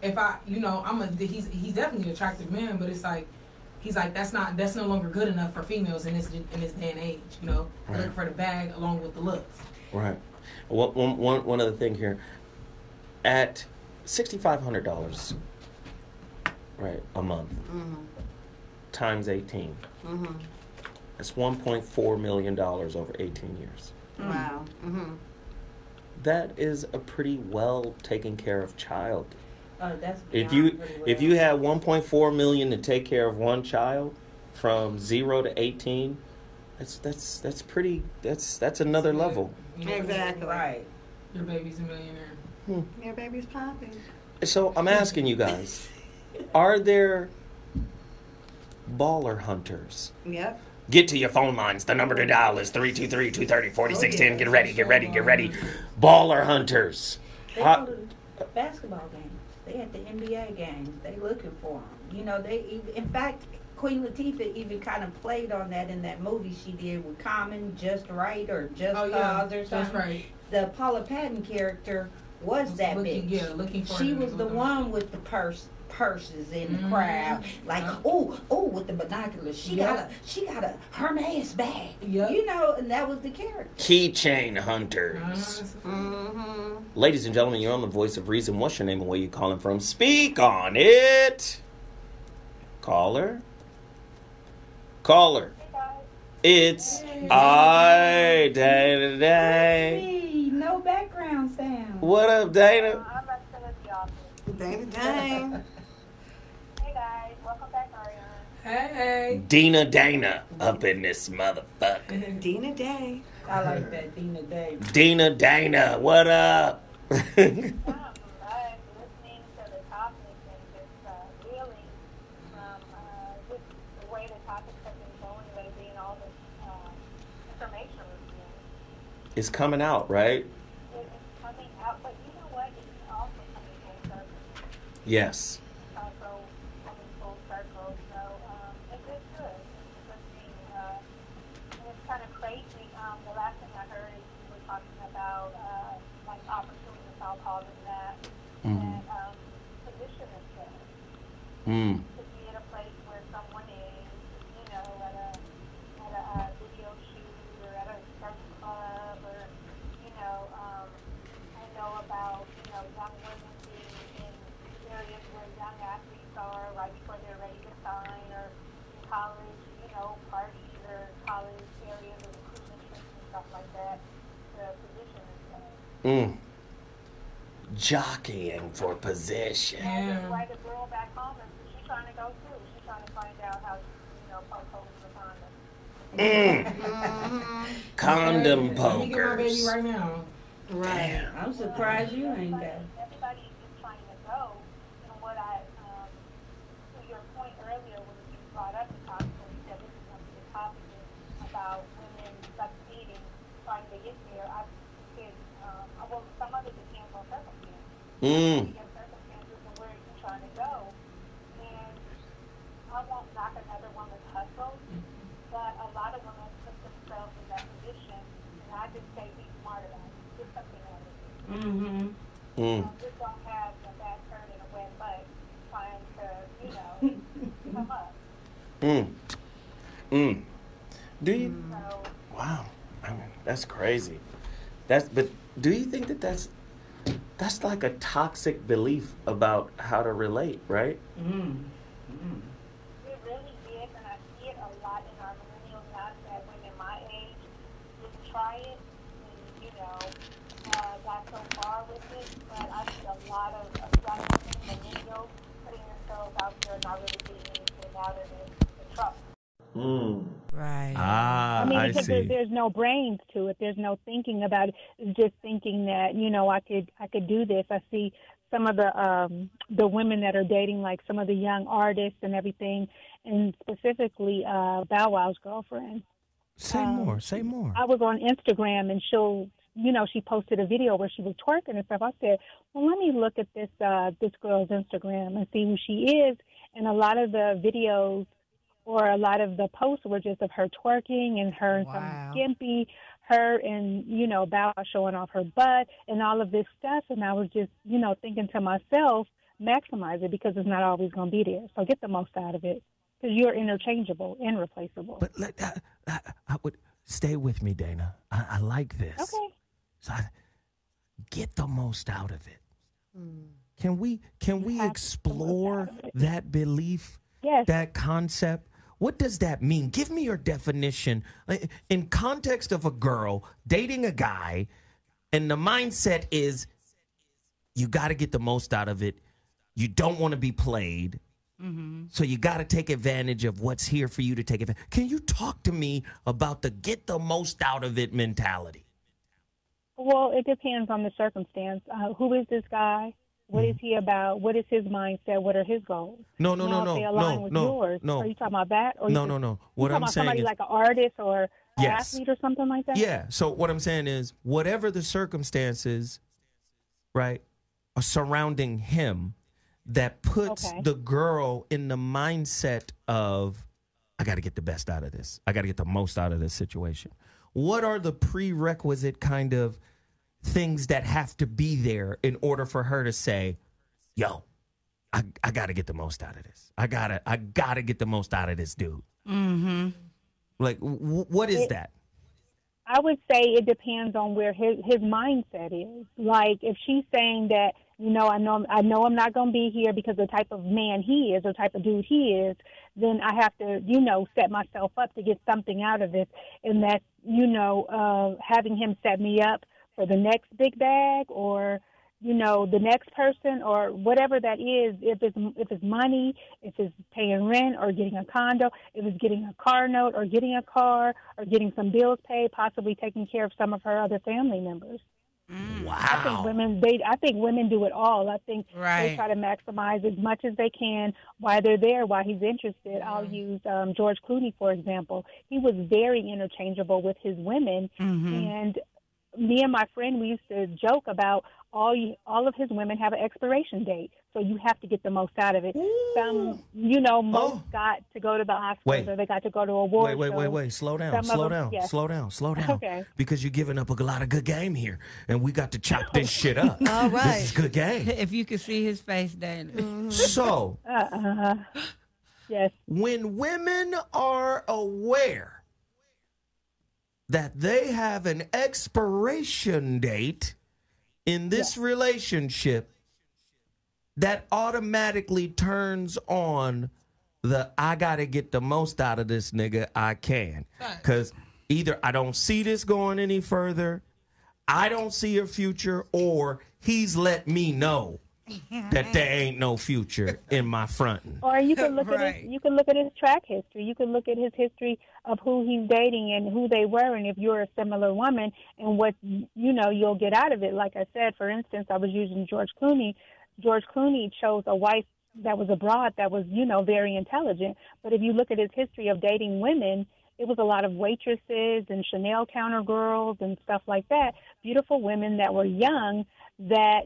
If he's definitely an attractive man, but it's like, he's like, that's no longer good enough for females in this day and age. They're looking for the bag along with the looks. Right. One other thing here. At $6,500, right, a month, times 18, that's $1.4 million over 18 years. Wow. Mm-hmm. That is a pretty well taken care of child. Oh, that's If beyond pretty well. you have $1.4 million to take care of one child from 0 to 18, that's another level. Exactly. Right. Your baby's a millionaire. Your baby's popping. So I'm asking you guys, are there baller hunters? Yep. Get to your phone lines. The number to dial is 323-230-4610. Get ready, get ready, get ready. Baller hunters. They go to basketball games. They at the NBA games. They looking for them. You know, in fact, Queen Latifah even kind of played on that in that movie she did with Common, Just Right, or Just Cause or something. Just Right. The Paula Patton character was that bitch. Yeah, looking for She was the one with the purses in the crowd. Like, with the binoculars. She got a Hermes bag. Yep. You know, and that was the character. Keychain hunters. Ladies and gentlemen, you're on the Voice of Reason. What's your name and where you calling from? Speak on it. Caller. It's I, Dana Day. Hey, no background sound. What up, Dana? I'm not still at the office. Dana Dang. Hey guys, welcome back, Ariana. Hey. Dana up in this motherfucker. Dina Day. I like that, Dina Day. Dana, what up? Listening to the topic and just really just the way the topics have been going lately and all this information we're getting. It's coming out, right? It's coming out, but you know what? It's also coming full circle. Yes. Also coming full circle. So it's good. It's a good thing. And it's kind of crazy. The last thing I heard is we were talking about like opportunities, I'll call it that, and position itself. To be at a place where someone is, you know, at a video shoot or at a certain club, or you know, I know about young women being in areas where young athletes are right before they're ready to sign, or in college, parties or college areas or recruitment trips and stuff like that. The position itself. Jockeying for position. And just like a girl back home, and she's trying to go too. She's trying to find out how poke holes in the condom. Condom Let me get my baby pokers. right now. Right. I'm surprised you ain't got. Everybody is just trying to go. And what to your point earlier when you brought up the topic, when you said this is going to be the topic about women succeeding, trying to get there, I said, well, some of it depends on circumstances. Your circumstances and where you're trying to go. And I won't knock another woman's hustle, but a lot of women put themselves in that position, and I just say be smart about it. Do something out of it. Just don't have a bad turn and a wet butt trying to, come up. Do you? So, Wow. I mean, that's crazy. But do you think that that's like a toxic belief about how to relate, right? it really is, and I see it a lot in our millennials, not that women my age didn't try it and, got so far with it, but I see a lot of young women, millennials, putting themselves out there and not really getting anything out of it, the trouble. Right. I mean, because there's no brains to it. There's no thinking about it. It's just thinking that, I could do this. I see some of the women that are dating, like some of the young artists and everything, and specifically Bow Wow's girlfriend. Say more. I was on Instagram, and she posted a video where she was twerking and stuff. I said, well, let me look at this girl's Instagram and see who she is. And a lot of the videos or a lot of the posts were just of her twerking and her and some skimpy, her and, Bow Wow showing off her butt and all of this stuff. And I was just, thinking to myself, maximize it because it's not always going to be there. So get the most out of it because you're interchangeable and replaceable. But I would stay with me, Dana. I like this. Okay. So get the most out of it. Can we explore that belief, that concept? What does that mean? Give me your definition in context of a girl dating a guy, and the mindset is you got to get the most out of it. You don't want to be played. So you got to take advantage of what's here for you to take advantage. Can you talk to me about the get the most out of it mentality? Well, it depends on the circumstance. Who is this guy? What is he about? What is his mindset? What are his goals? No. If they align with yours. Are you talking about that? Or No. What I'm about saying somebody is, like an artist or an yes, athlete or something like that? Yeah. So what I'm saying is, whatever the circumstances, right, are surrounding him, that puts the girl in the mindset of, I got to get the best out of this. I got to get the most out of this situation. What are the prerequisite kind of things that have to be there in order for her to say, yo, I got to get the most out of this. I gotta get the most out of this dude. Mm-hmm. Like, what is that? I would say it depends on where his mindset is. Like, if she's saying that, I know I'm not going to be here because of the type of man he is or type of dude he is, then I have to, set myself up to get something out of this. And that's, having him set me up for the next big bag or, the next person or whatever that is, if it's money, if it's paying rent or getting a condo, if it's getting a car note or getting a car or getting some bills paid, possibly taking care of some of her other family members. Wow. I think women do it all. I think they try to maximize as much as they can while they're there, while he's interested. I'll use George Clooney, for example. He was very interchangeable with his women, and me and my friend, we used to joke about all of his women have an expiration date, so you have to get the most out of it. Ooh. Some, most got to go to the Oscars or they got to go to award shows. Wait. Slow down. Okay. Because you're giving up a lot of good game here, and we got to chop this shit up. All right. This is good game. If you could see his face, Dana. So, yes. When women are aware that they have an expiration date in this relationship, that automatically turns on the I gotta get the most out of this nigga I can. Because either I don't see this going any further, I don't see a future, or he's let me know that there ain't no future in my fronting. Or you can look at his track history. You can look at his history of who he's dating and who they were, and if you're a similar woman, and what you'll get out of it. Like I said, for instance, I was using George Clooney. George Clooney chose a wife that was abroad that was very intelligent. But if you look at his history of dating women, it was a lot of waitresses and Chanel counter girls and stuff like that. Beautiful women that were young that,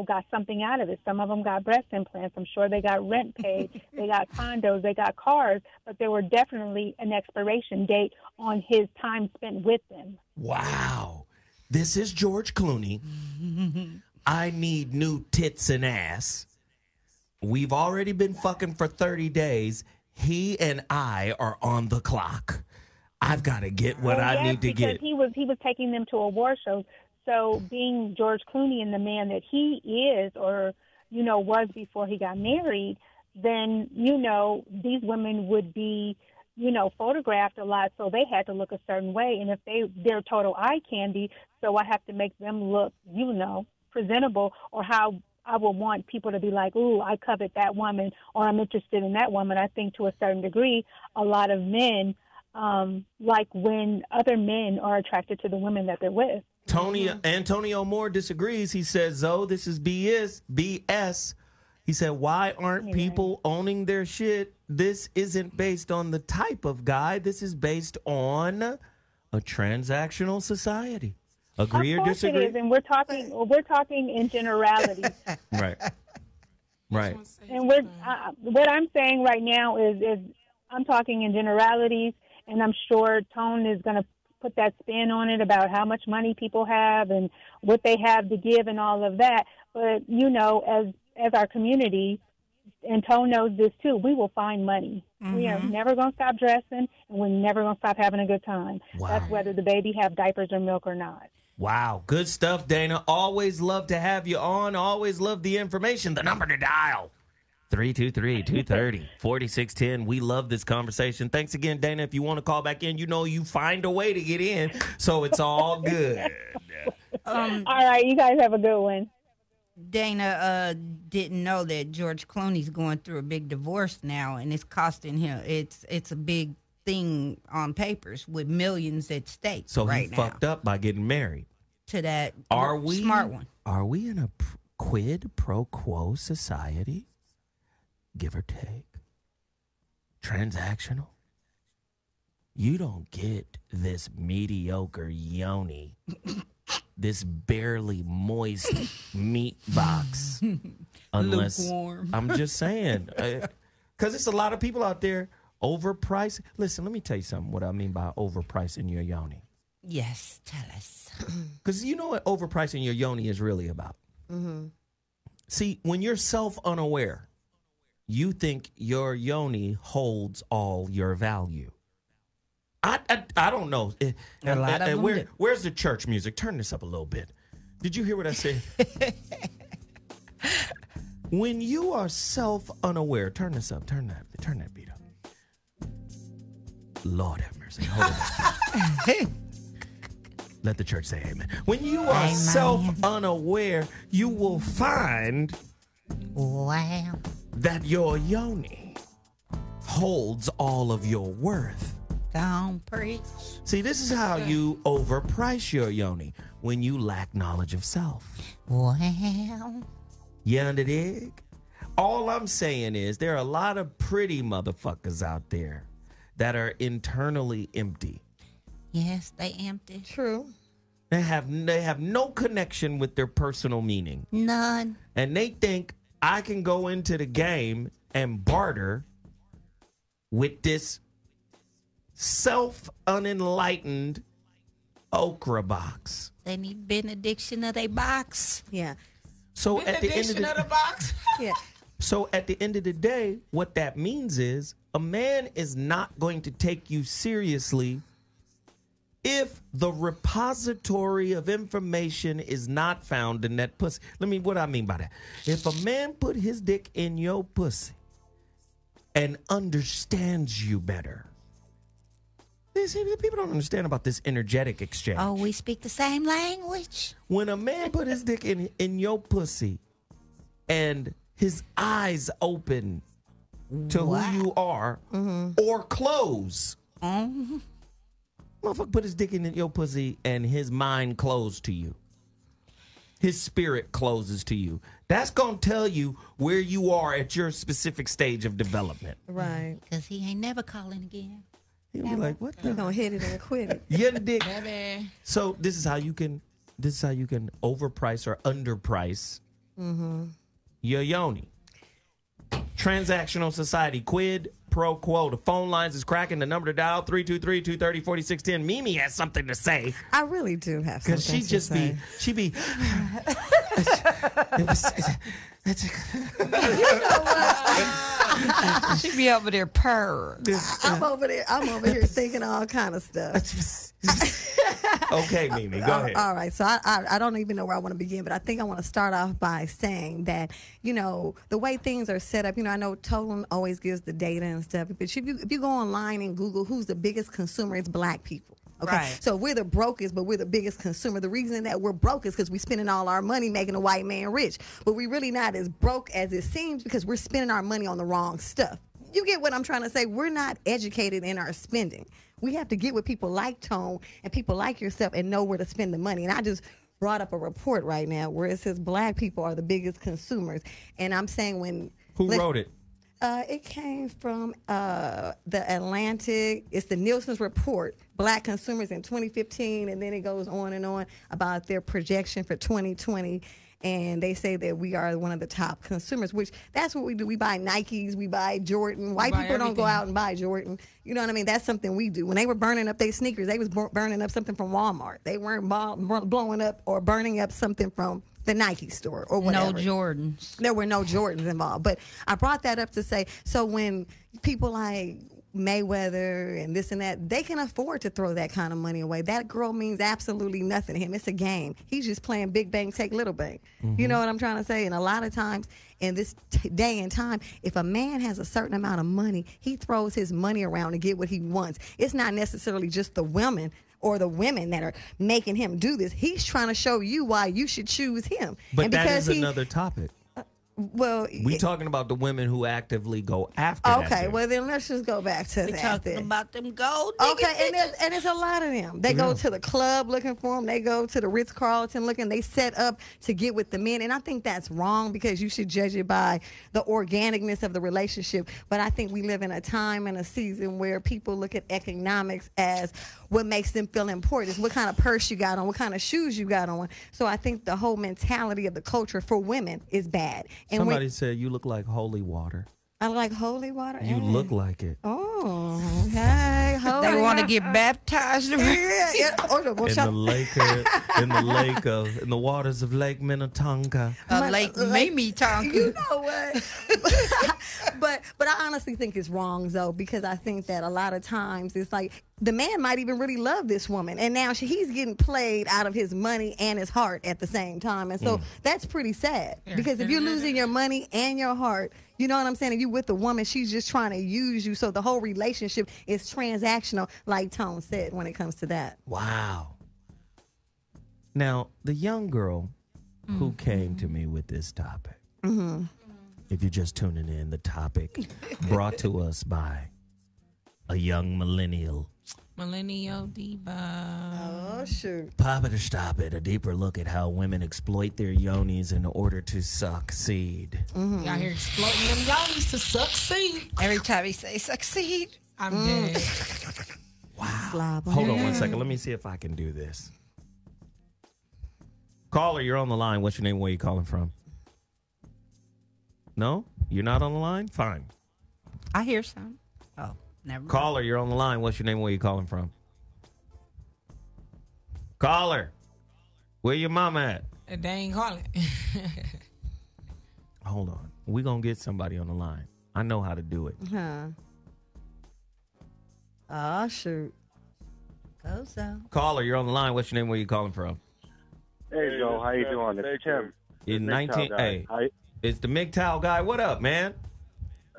got something out of it. Some of them got breast implants. I'm sure they got rent paid. They got condos. They got cars. But there were definitely an expiration date on his time spent with them. Wow. This is George Clooney. I need new tits and ass. We've already been fucking for 30 days. He and I are on the clock. I've got to get what I need to get. He was taking them to award shows. So being George Clooney and the man that he is, or, was before he got married, then, these women would be, photographed a lot. So they had to look a certain way. And if they're total eye candy, so I have to make them look, presentable, or how I would want people to be like, ooh, I covet that woman, or I'm interested in that woman. I think to a certain degree, a lot of men, like when other men are attracted to the women that they're with. Antonio Moore disagrees. He says, Zoe, this is BS. He said, why aren't people owning their shit? This isn't based on the type of guy. This is based on a transactional society. Agree or disagree? It is, and we're talking in generalities. Right. And what I'm saying right now is I'm talking in generalities, and I'm sure Tone is going to put that spin on it about how much money people have and what they have to give and all of that. But, as our community, and Tone knows this too, we will find money. Mm-hmm. We are never going to stop dressing, and we're never going to stop having a good time. Wow. That's whether the baby have diapers or milk or not. Wow. Good stuff, Dana. Always love to have you on. Always love the information. The number to dial, 323-230-4610. We love this conversation. Thanks again, Dana. If you want to call back in, you find a way to get in, so it's all good. All right. You guys have a good one. Dana didn't know that George Clooney's going through a big divorce now, and it's costing him. It's a big thing on papers with millions at stake. So right he now. fucked up by getting married. to that Are smart one. Are we in a quid pro quo society? Give or take. Transactional. You don't get this mediocre Yoni, this barely moist meat box, unless lukewarm. I'm just saying, because it's a lot of people out there overpriced. Listen, let me tell you something. What I mean by overpricing your Yoni. Yes, tell us. Because you know what overpricing your Yoni is really about. See, when you're self-unaware, you think your Yoni holds all your value. I don't know. A lot of them where's the church music? Turn this up a little bit. Did you hear what I said? When you are self-unaware, turn this up. Turn that beat up. Lord have mercy. Hold on. Let the church say amen. When you are self-unaware, you will find that your Yoni holds all of your worth. Don't preach. See, this is how you overprice your Yoni, when you lack knowledge of self. Well. You under dig? All I'm saying is there are a lot of pretty motherfuckers out there that are internally empty. Yes, they empty. True. They have no connection with their personal meaning. None. And they think I can go into the game and barter with this self-unenlightened okra box. They need benediction of their box. Yeah. So at the end of the box. Yeah. So at the end of the day, what that means is a man is not going to take you seriously if the repository of information is not found in that pussy. What I mean by that. If a man put his dick in your pussy and understands you better. See, people don't understand about this energetic exchange. Oh, we speak the same language. When a man put his dick in your pussy and his eyes open to who you are or close. Motherfucker put his dick in your pussy and his mind closed to you. His spirit closes to you. That's going to tell you where you are at your specific stage of development. Right. Because he ain't never calling again. He'll be like, what the? You're going to hit it and quit it. Yeah, the dick. So this is how you can overprice or underprice your Yoni. Transactional society, quid pro quo. The phone lines is cracking. The number to dial 323-230-4610. Mimi has something to say. I really do have something to say. She be. She be over there purr. I'm over here thinking all kind of stuff. Okay, Mimi, go ahead. All right, so I don't even know where I want to begin, but I think I want to start off by saying that, the way things are set up, I know Tolan always gives the data and stuff, but if you go online and Google who's the biggest consumer, it's black people. Okay, right. So we're the brokest, but we're the biggest consumer. The reason that we're broke is because we're spending all our money making a white man rich, but we're really not as broke as it seems because we're spending our money on the wrong stuff. You get what I'm trying to say? We're not educated in our spending. We have to get with people like Tone and people like yourself and know where to spend the money. And I just brought up a report right now where it says black people are the biggest consumers. And I'm saying Who wrote it? It came from the Atlantic. It's the Nielsen's report, Black Consumers in 2015, and then it goes on and on about their projection for 2020. And they say that we are one of the top consumers, which that's what we do. We buy Nikes, we buy Jordan. White people don't go out and buy Jordan. You know what I mean? That's something we do. When they were burning up their sneakers, they was burning up something from Walmart. They weren't blowing up or burning up something from the Nike store or whatever. No Jordans. There were no Jordans involved. But I brought that up to say, so when people like Mayweather and this and that, they can afford to throw that kind of money away. That girl means absolutely nothing to him. It's a game. He's just playing big bang, take little bang. You know what I'm trying to say? And a lot of times in this day and time, if a man has a certain amount of money, he throws his money around to get what he wants. It's not necessarily just the women or the women that are making him do this. He's trying to show you why you should choose him. But that is another topic. Well, We talking about the women who actively go after that okay, dude. well then let's just go back to We that. talking then. about them gold. Okay, and it's a lot of them. They go to the club looking for them. They go to the Ritz-Carlton looking. They set up to get with the men, and I think that's wrong because you should judge it by the organicness of the relationship. But I think we live in a time and a season where people look at economics as what makes them feel important. It's what kind of purse you got on, what kind of shoes you got on. So I think the whole mentality of the culture for women is bad. And Somebody said you look like holy water. I like holy water. You look like it. Oh, hey, holy They want to water. get baptized. Yeah. Oh, no, well, In shut- the waters of Lake Minnetonka. Lake Mimi Tonka. You know what? but I honestly think it's wrong though, because I think that a lot of times it's like the man might even really love this woman, and now he's getting played out of his money and his heart at the same time, and so that's pretty sad. Because if you're losing your money and your heart, you know what I'm saying? And you with a woman, she's just trying to use you. So the whole relationship is transactional, like Tone said, when it comes to that. Wow. Now, the young girl who came to me with this topic, if you're just tuning in, the topic brought to us by a young millennial. Millennial diva. Oh, shoot. Pop it or stop it, a deeper look at how women exploit their yonis in order to succeed. Y'all here exploiting them yonis to succeed. Every time he say succeed, I'm dead. Wow. Hold on 1 second. Let me see if I can do this. Caller, you're on the line. What's your name? Where are you calling from? No? You're not on the line? Fine. I hear some. Oh, never mind. Caller, you're on the line. What's your name? Where are you calling from? Caller, where your mama at? They ain't calling. Hold on. We're going to get somebody on the line. I know how to do it. Huh. Oh, shoot. Go so. Caller, you're on the line. What's your name? Where you calling from? Hey, Joe. How you doing? It's Tim. In MGTOW 19. guy. Hey, Hi. it's the MGTOW guy. What up, man?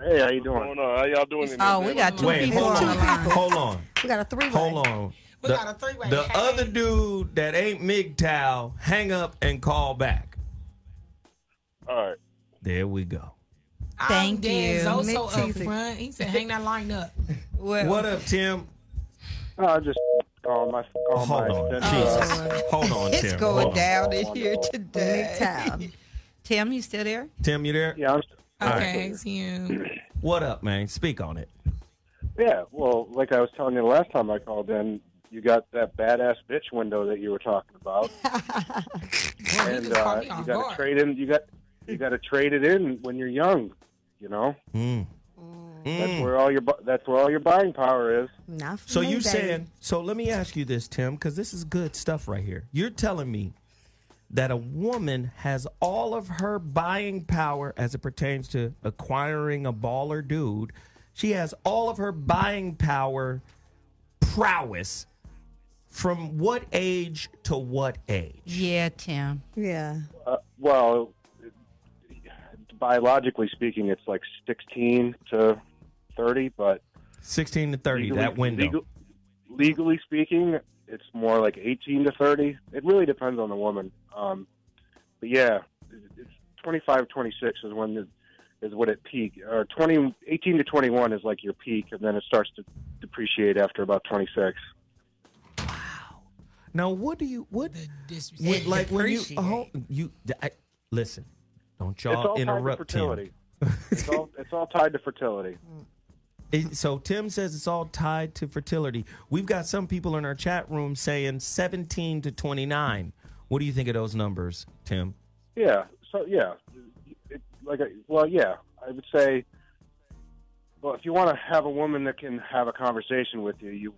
Hey, how you doing? What's going on? How y'all doing? Oh, we got two Wait, people hold on the line. on. Hold on. We got a three-way. Hold on. We got a three-way. The Hey. other dude that ain't MGTOW, hang up and call back. All right. There we go. Thank you. So Nick up Teasy. front. He said, hang that line up. Well, What up, Tim? Just calling my Hold on. extension. Jesus. Hold on, it's Tim. going Hold on. down in here today. MGTOW. Tim, you still there? Tim, you there? Yeah, Okay, Tim. What up, man? Speak on it. yeah. Well, like I was telling you the last time I called in, you got that badass bitch window that you were talking about, Boy, he and just caught me you off got guard. to trade in. You got to trade it in when you're young. You know, that's where all your buying power is. Not for So me, you baby. saying? So let me ask you this, Tim, because this is good stuff right here. You're telling me that a woman has all of her buying power as it pertains to acquiring a baller dude. She has all of her buying power, prowess, from what age to what age? Yeah, Tim. Yeah. Well, biologically speaking, it's like 16 to 30, but 16 to 30, that window. Legally speaking, it's more like 18 to 30. It really depends on the woman. But yeah, it's 25, 26 is when is what it peak, or 18 to 21 is like your peak, and then it starts to depreciate after about 26. Now, what do you Disrespect. like when you listen? Don't It's y'all all interrupt tied to Tim. fertility. it's all tied to fertility. So Tim says it's all tied to fertility. We've got some people in our chat room saying 17 to 29. What do you think of those numbers, Tim? Yeah. So yeah, I would say. Well, if you want to have a woman that can have a conversation with you, you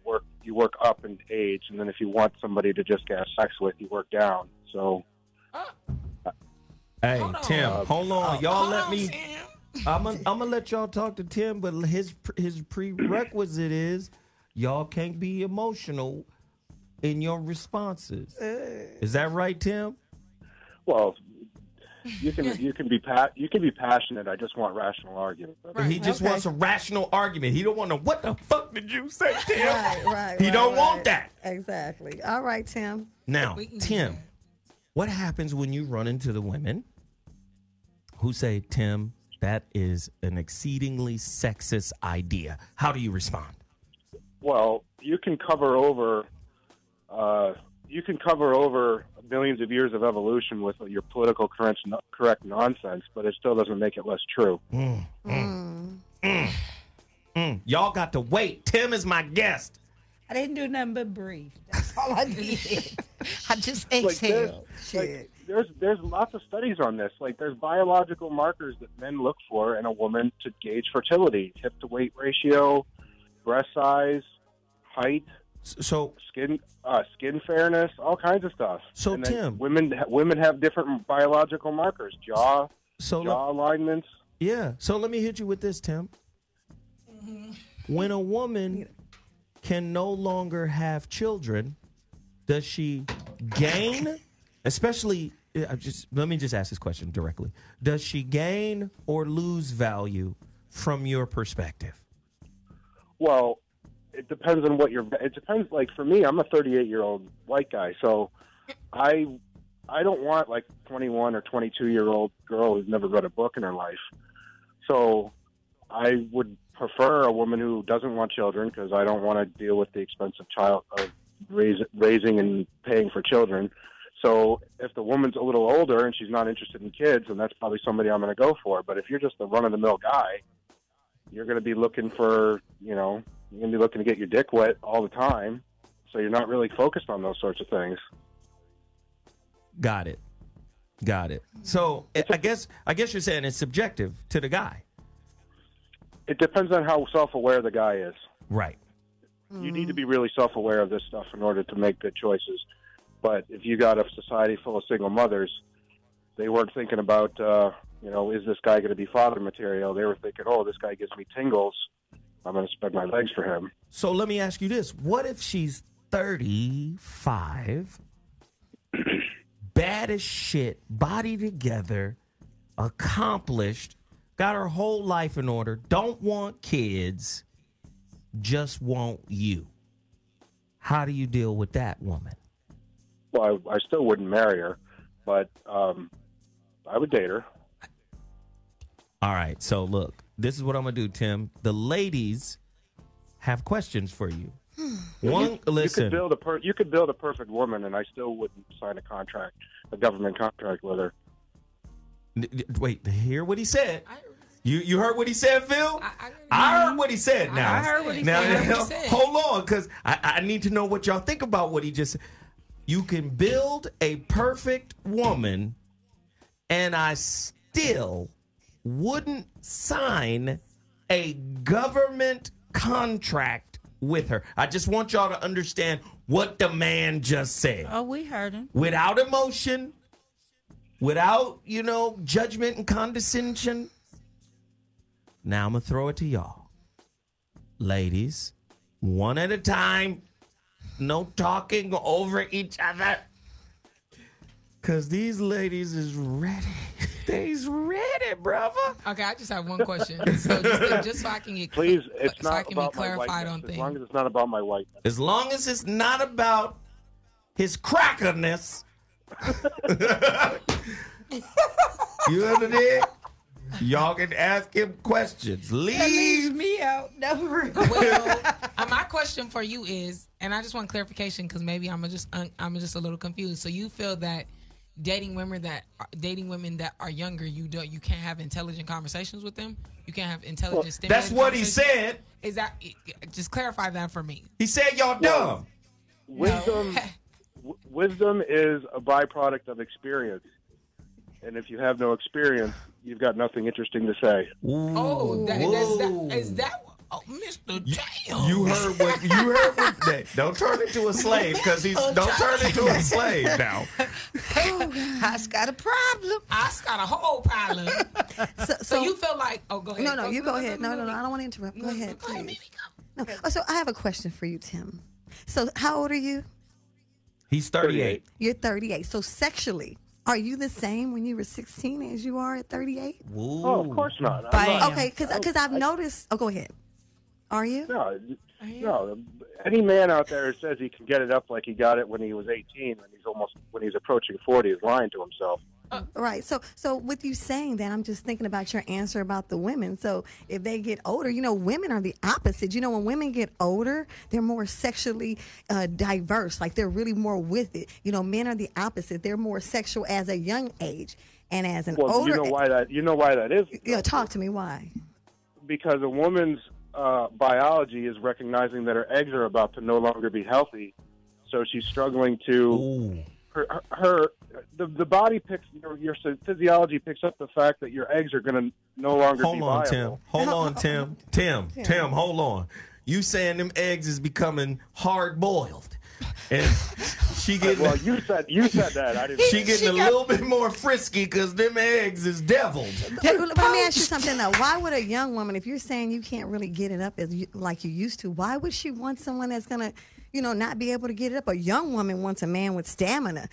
work up in age, and then if you want somebody to just have sex with, you work down. So. Hey, Tim, hold on. Y'all let me. Tim. I'm gonna let y'all talk to Tim, but his prerequisite is y'all can't be emotional in your responses. Is that right, Tim? Well, you can be passionate. I just want rational argument. He just wants a rational argument. He don't want to. What the fuck did you say, Tim? Right. He don't want that. Exactly. All right, Tim. Now, Tim, what happens when you run into the women who say, Tim, that is an exceedingly sexist idea. How do you respond? Well, you can cover over millions of years of evolution with your political correct nonsense, but it still doesn't make it less true. Y'all got to wait. Tim is my guest. I didn't do nothing but breathe. That's all I did. I just exhaled. There's lots of studies on this. Like, there's biological markers that men look for in a woman to gauge fertility: hip to weight ratio, breast size, height, so skin fairness, all kinds of stuff. So, and then Tim, women have different biological markers: jaw alignments. Yeah. So let me hit you with this, Tim. When a woman can no longer have children, does she gain? Especially, let me just ask this question directly: does she gain or lose value from your perspective? Well, it depends on what it depends. Like, for me, I'm a 38-year-old white guy, so I don't want like 21 or 22-year-old girl who's never read a book in her life. So I would prefer a woman who doesn't want children, because I don't want to deal with the expense of raising and paying for children. So if the woman's a little older and she's not interested in kids, then that's probably somebody I'm going to go for. But if you're just a run-of-the-mill guy, you're going to be looking for, you're going to be looking to get your dick wet all the time. So you're not really focused on those sorts of things. Got it. So I guess you're saying it's subjective to the guy. It depends on how self-aware the guy is. Right. You need to be really self-aware of this stuff in order to make good choices. But if you got a society full of single mothers, they weren't thinking about, is this guy going to be father material? They were thinking, oh, this guy gives me tingles. I'm going to spread my legs for him. So let me ask you this. What if she's 35, bad as shit, body together, accomplished, got her whole life in order, don't want kids, just want you? How do you deal with that woman? Well, I still wouldn't marry her, but I would date her. All right. So look, this is what I'm going to do, Tim. The ladies have questions for you. Listen. You could build a perfect woman, and I still wouldn't sign a government contract with her. Wait, hear what he said. You heard what he said, Phil? I heard what he said now. I heard what he said. Hold on, because I need to know what y'all think about what he just said. You can build a perfect woman, and I still wouldn't sign a government contract with her. I just want y'all to understand what the man just said. Oh, we heard him. Without emotion, without, judgment and condescension. Now I'm going to throw it to y'all. Ladies, one at a time. No talking over each other. Because these ladies is ready. They's ready, brother. Okay, I just have one question. So just so I can get Please, it's so not I can about be clarified on as things. long as it's not about my whiteness. As long as it's not about his crackerness. You understand? Y'all can ask him questions. Leave me out. Well, my question for you is, and I just want clarification because maybe I'm just a little confused. So you feel that dating women that are younger, you can't have intelligent conversations with them? You can't have intelligent stimulating That's what he said. Is that just clarify that for me? He said y'all dumb. Wisdom is a byproduct of experience. And if you have no experience, you've got nothing interesting to say. Oh, is that oh, Mr. Damn. You heard what don't turn into a slave because don't turn into a slave now. I got a problem. I got a whole problem. So you feel like go ahead. No, you go ahead. No, I don't want to interrupt. Go ahead, please. No. Oh, so I have a question for you, Tim. So how old are you? He's 38. You're 38. So sexually, are you the same when you were 16 as you are at 38? Oh, of course not. Okay, because I've noticed. Oh, go ahead. Are you? No. Any man out there who says he can get it up like he got it when he was 18, when he's approaching 40, is lying to himself. Right. So with you saying that, I'm just thinking about your answer about the women. So if they get older, women are the opposite. When women get older, they're more sexually diverse. Like they're really more with it. Men are the opposite. They're more sexual as a young age, and as an older. You know why that is? Yeah, talk to me. Why? Because a woman's biology is recognizing that her eggs are about to no longer be healthy, so she's struggling to. The body picks your physiology picks up the fact that your eggs are going to no longer be viable. Hold on, Tim. Tim, hold on. You saying them eggs is becoming hard boiled, and she getting well. You said that. I didn't. She getting a little bit more frisky because them eggs is deviled. Let me ask you something though. Why would a young woman, if you're saying you can't really get it up like you used to, why would she want someone that's gonna not be able to get it up? A young woman wants a man with stamina.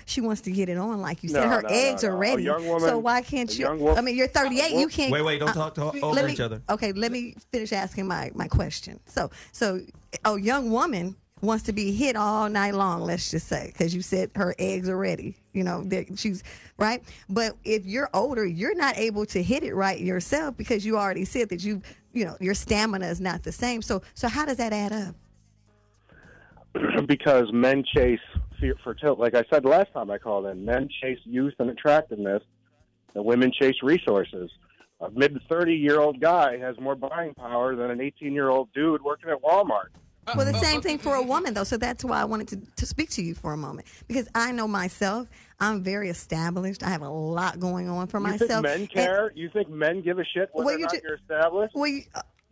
She wants to get it on, like you said. Her eggs are ready. So why can't you? I mean, you're 38. You can't. Wait. Don't talk over each other. Okay, let me finish asking my question. So a young woman wants to be hit all night long, let's just say, because you said her eggs are ready. She's right. But if you're older, you're not able to hit it right yourself because you already said that your stamina is not the same. So how does that add up? Because men chase fertility. Like I said last time I called in, men chase youth and attractiveness, and women chase resources. A mid-30-year-old guy has more buying power than an 18-year-old dude working at Walmart. Well, the same thing for a woman, though. So that's why I wanted to speak to you for a moment. Because I know myself, I'm very established. I have a lot going on for myself. You think men care? You think men give a shit whether or not you're established?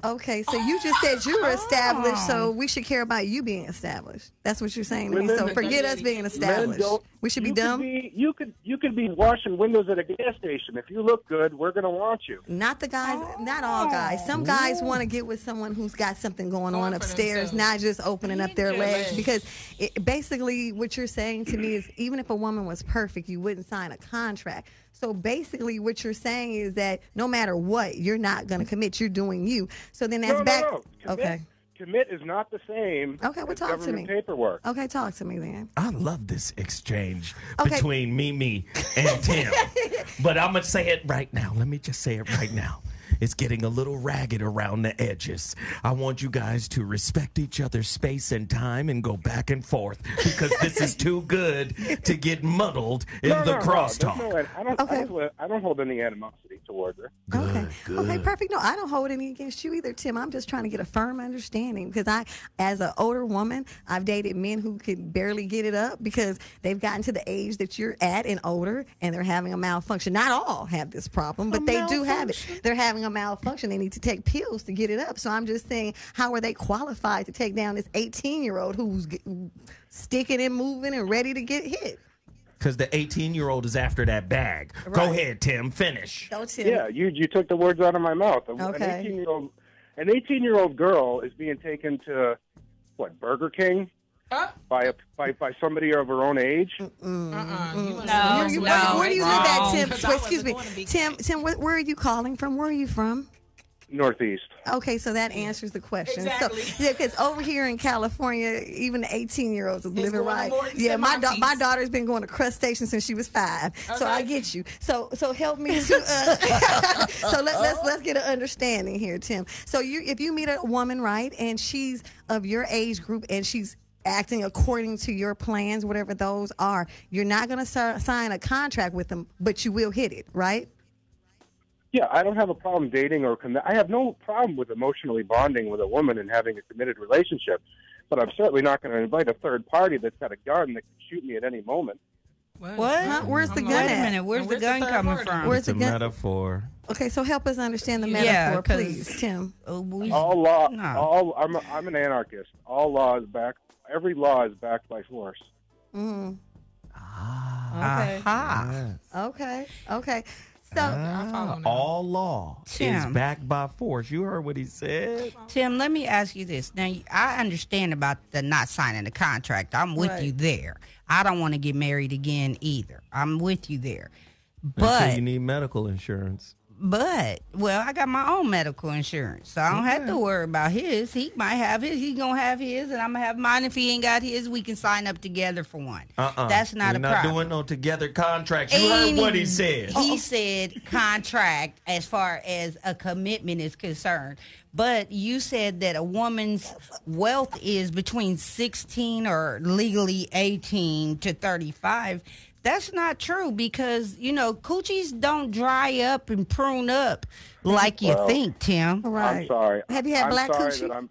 Okay, so you just said you were established, so we should care about you being established. That's what you're saying to me. So forget us being established. We should be dumb. You could be washing windows at a gas station. If you look good, we're going to want you. Not the guys, not all guys. Some guys want to get with someone who's got something going on upstairs, not just opening up their legs. Because basically what you're saying to me is even if a woman was perfect, you wouldn't sign a contract. So basically what you're saying is that no matter what, you're not going to commit. You're doing you. So then that's back. No. Okay. Commit is not the same as talk to me. Paperwork. Okay, talk to me then. I love this exchange between Mimi and Tim. But I'm going to say it right now. Let me just say it right now. It's getting a little ragged around the edges. I want you guys to respect each other's space and time and go back and forth because this is too good to get muddled in the crosstalk. I don't hold any animosity towards her. Good. Okay, perfect. No, I don't hold any against you either, Tim. I'm just trying to get a firm understanding because as an older woman, I've dated men who could barely get it up because they've gotten to the age that you're at and older and they're having a malfunction. Not all have this problem, but they do have it. They're having a malfunction. They need to take pills to get it up. So I'm just saying, how are they qualified to take down this 18-year-old who's sticking and moving and ready to get hit? Because the 18-year-old is after that bag. Right. Go ahead, Tim. Finish. Go, Tim. Yeah, you took the words out of my mouth. Okay. An 18-year-old girl is being taken to Burger King by somebody of her own age. No. Where do you live at, Tim? Excuse me, Tim. Where are you calling from? Where are you from? Northeast. Okay, so that answers the question. Exactly. So, yeah, because over here in California, even the 18-year-olds are living right. Yeah, my daughter's been going to crustaceans since she was 5. Okay. So I get you. So help me to. So let's get an understanding here, Tim. So if you meet a woman, right, and she's of your age group and she's acting according to your plans, whatever those are, you're not going to sign a contract with them, but you will hit it, right? Yeah, I don't have a problem dating or commit. I have no problem with emotionally bonding with a woman and having a committed relationship, but I'm certainly not going to invite a third party that's got a gun that can shoot me at any moment. What? Huh? Where's the gun Wait a at? minute. Where's the gun coming from? Where's the gun? Metaphor. Okay, so help us understand the metaphor, please, Tim. All law. I'm an anarchist. All law is backed. Every law is backed by force. Mm-hmm. Okay. Okay. So all law is backed by force. You heard what he said. Tim, let me ask you this. Now, I understand about the not signing the contract. I'm with you there. I don't want to get married again either. I'm with you there. But until you need medical insurance. Well, I got my own medical insurance, so I don't have to worry about his. He might have his. He's going to have his, and I'm going to have mine. If he ain't got his, we can sign up together for one. That's not We're a not problem. doing no together contracts. You heard what he said. He said contract as far as a commitment is concerned. But you said that a woman's wealth is between 16 or legally 18 to 35. That's not true because, coochies don't dry up and prune up like you think, Tim. Right. I'm sorry. Have you had black sorry coochie? that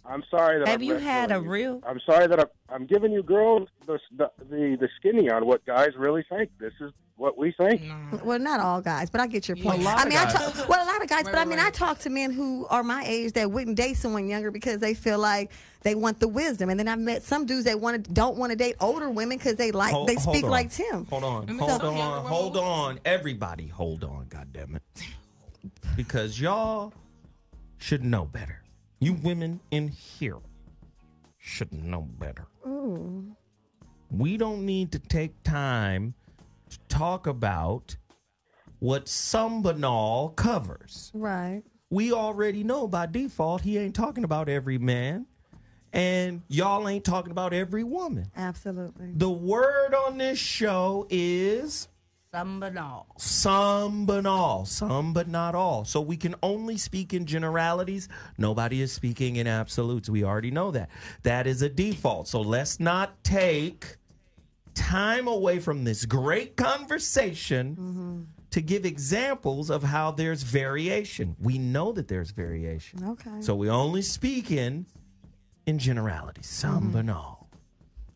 I'm sorry that Have I'm you had a rescuing you. real? I'm sorry that I'm giving you girls the skinny on what guys really think. This is what we think. Well, not all guys, but I get your point. a lot of guys. a lot of guys, but I talk to men who are my age that wouldn't date someone younger because they feel like they want the wisdom. And then I've met some dudes that don't want to date older women because they speak on. like Tim. Hold on. Everybody, hold on, goddammit. Because y'all should know better. You women in here should know better. Ooh. We don't need to take time to talk about what Sambanal covers. Right. We already know by default he ain't talking about every man, and y'all ain't talking about every woman. Absolutely. The word on this show is Sambanal. some but not all. So we can only speak in generalities. Nobody is speaking in absolutes. We already know that. That is a default. So let's not take time away from this great conversation to give examples of how there's variation. We know that there's variation. Okay. So we only speak in generalities. Some but all.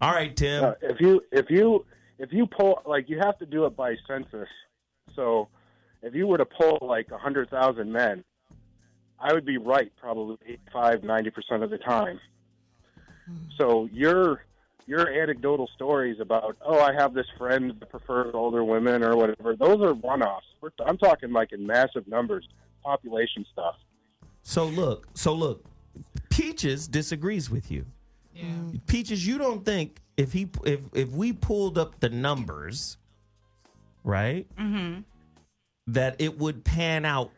All right, Tim. If you poll, like, you have to do it by census. So if you were to poll like 100,000 men, I would be right probably 85-90% of the time. So your anecdotal stories about, I have this friend that prefers older women or whatever, those are one-offs. I'm talking like in massive numbers, population stuff. So look, Peaches disagrees with you. Yeah. Peaches, you don't think if we pulled up the numbers, right, that it would pan out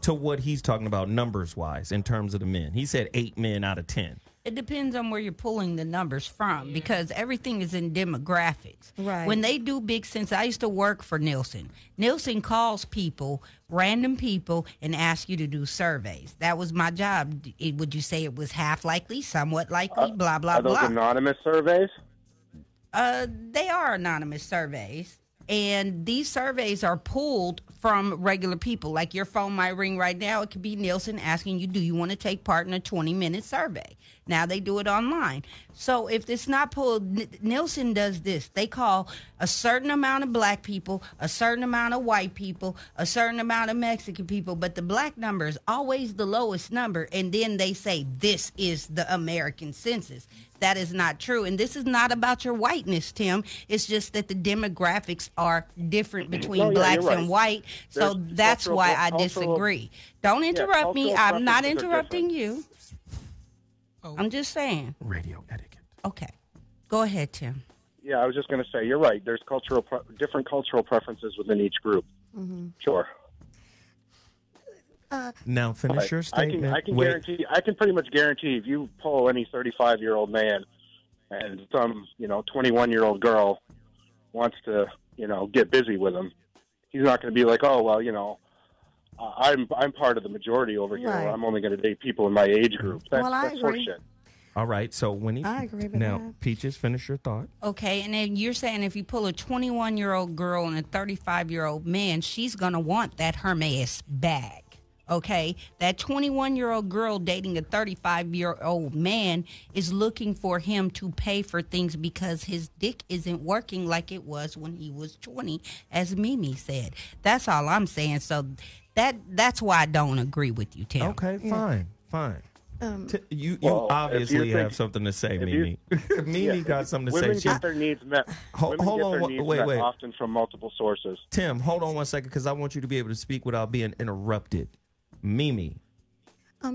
to what he's talking about numbers-wise in terms of the men? He said 8 men out of 10. It depends on where you're pulling the numbers from because everything is in demographics. Right. When they do big census, I used to work for Nielsen. Nielsen calls people, random people, and asks you to do surveys. That was my job. Would you say it was half likely, somewhat likely, blah, blah, Are those blah? anonymous surveys? They are anonymous surveys. And these surveys are pulled from regular people. Like your phone might ring right now. It could be Nielsen asking you, do you want to take part in a 20-minute survey? Now they do it online. So if it's not pulled, Nielsen does this. They call a certain amount of black people, a certain amount of white people, a certain amount of Mexican people. But the black number is always the lowest number. And then they say, this is the American census. That is not true. And this is not about your whiteness, Tim. It's just that the demographics are different between blacks and white. So that's why I disagree. Don't interrupt me. I'm not interrupting you. I'm just saying. Radio etiquette. Okay. Go ahead, Tim. Yeah, I was just going to say, you're right. There's different cultural preferences within each group. Sure. Now finish your statement. I can guarantee. I can pretty much guarantee if you poll any 35-year-old man and some 21-year-old girl wants to get busy with him, he's not going to be like, I'm part of the majority over here. Right. I'm only going to date people in my age group. That's agree. horseshit. All right, so when I agree with now, that. Peaches, finish your thought. Okay, and then you're saying if you pull a 21-year-old girl and a 35-year-old man, she's going to want that Hermes bag. Okay, that 21-year-old girl dating a 35-year-old man is looking for him to pay for things because his dick isn't working like it was when he was 20, as Mimi said. That's all I'm saying. So that's why I don't agree with you, Tim. Okay, fine. You Well, obviously have something to say, Mimi. Mimi got something to Women say. get their needs met. Hold on, wait. Often from multiple sources. Tim, hold on 1 second because I want you to be able to speak without being interrupted. Mimi,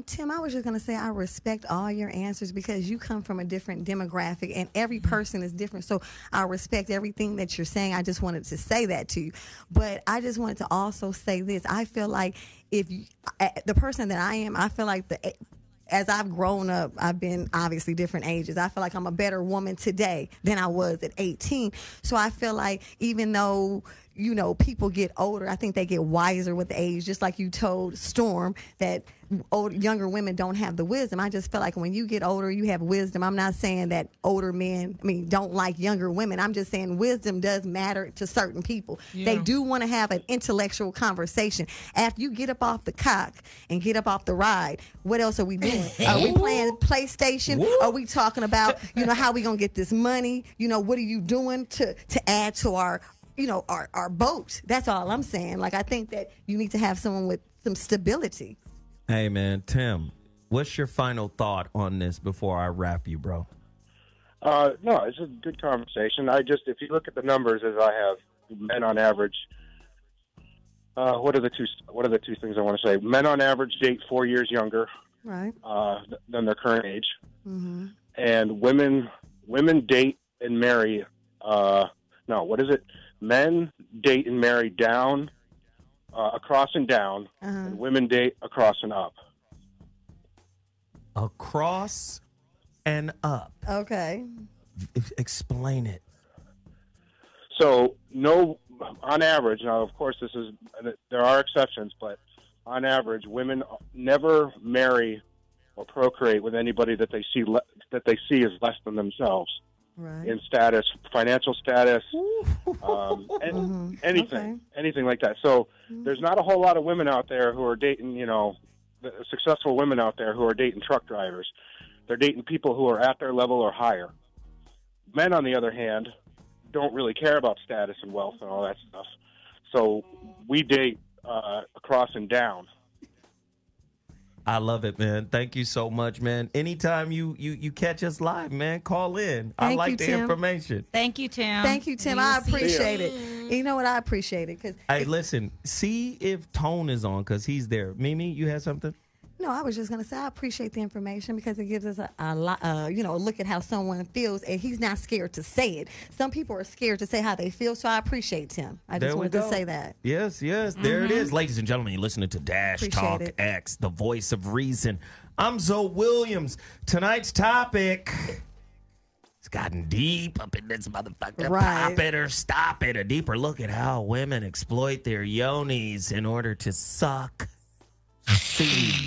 Tim, I was just going to say I respect all your answers because you come from a different demographic and every person is different. So I respect everything that you're saying. I just wanted to say that to you. But I just wanted to also say this. I feel like the person that I am, I feel like as I've grown up, I've been obviously different ages. I feel like I'm a better woman today than I was at 18. So I feel like even though, people get older, I think they get wiser with age, just like you told Storm that younger women don't have the wisdom. I just feel like when you get older, you have wisdom. I'm not saying that older men, don't like younger women. I'm just saying wisdom does matter to certain people. Yeah. They do want to have an intellectual conversation. After you get up off the cock and get up off the ride, what else are we doing? Are we playing PlayStation? Are we talking about, how we going to get this money? What are you doing to add to our boat? That's all I'm saying. Like, I think that you need to have someone with some stability. Hey, man, Tim, what's your final thought on this before I wrap you, bro? No, it's a good conversation. If you look at the numbers as I have, men on average, what are the two things I want to say? Men on average date 4 years younger, right, than their current age, mm-hmm. and women date and marry. Men date and marry down, across and down, and women date across and up. Across and up. Okay. Explain it. So, on average, now of course there are exceptions, but on average, women never marry or procreate with anybody that they see as less than themselves. Right. In status, financial status, anything like that. So there's not a whole lot of women out there who are dating, successful women out there who are dating truck drivers. They're dating people who are at their level or higher. Men, on the other hand, don't really care about status and wealth and all that stuff. So we date across and down. I love it, man. Thank you so much, man. Anytime you catch us live, man, call in. I like the information. Thank you, Tim. Thank you, Tim. I appreciate it. You know what? I appreciate it. Hey, listen, see if Tone is on because he's there. Mimi, you had something? No, I was just going to say I appreciate the information because it gives us a lot, a look at how someone feels, and he's not scared to say it. Some people are scared to say how they feel, so I appreciate Tim. I just wanted to say that. Yes, there it is. Ladies and gentlemen, you're listening to Dash Talk X, the voice of reason. I'm Zoe Williams. Tonight's topic, it's gotten deep up in this motherfucker. Right. Pop it or stop it. A deeper look at how women exploit their yonis in order to suck seed.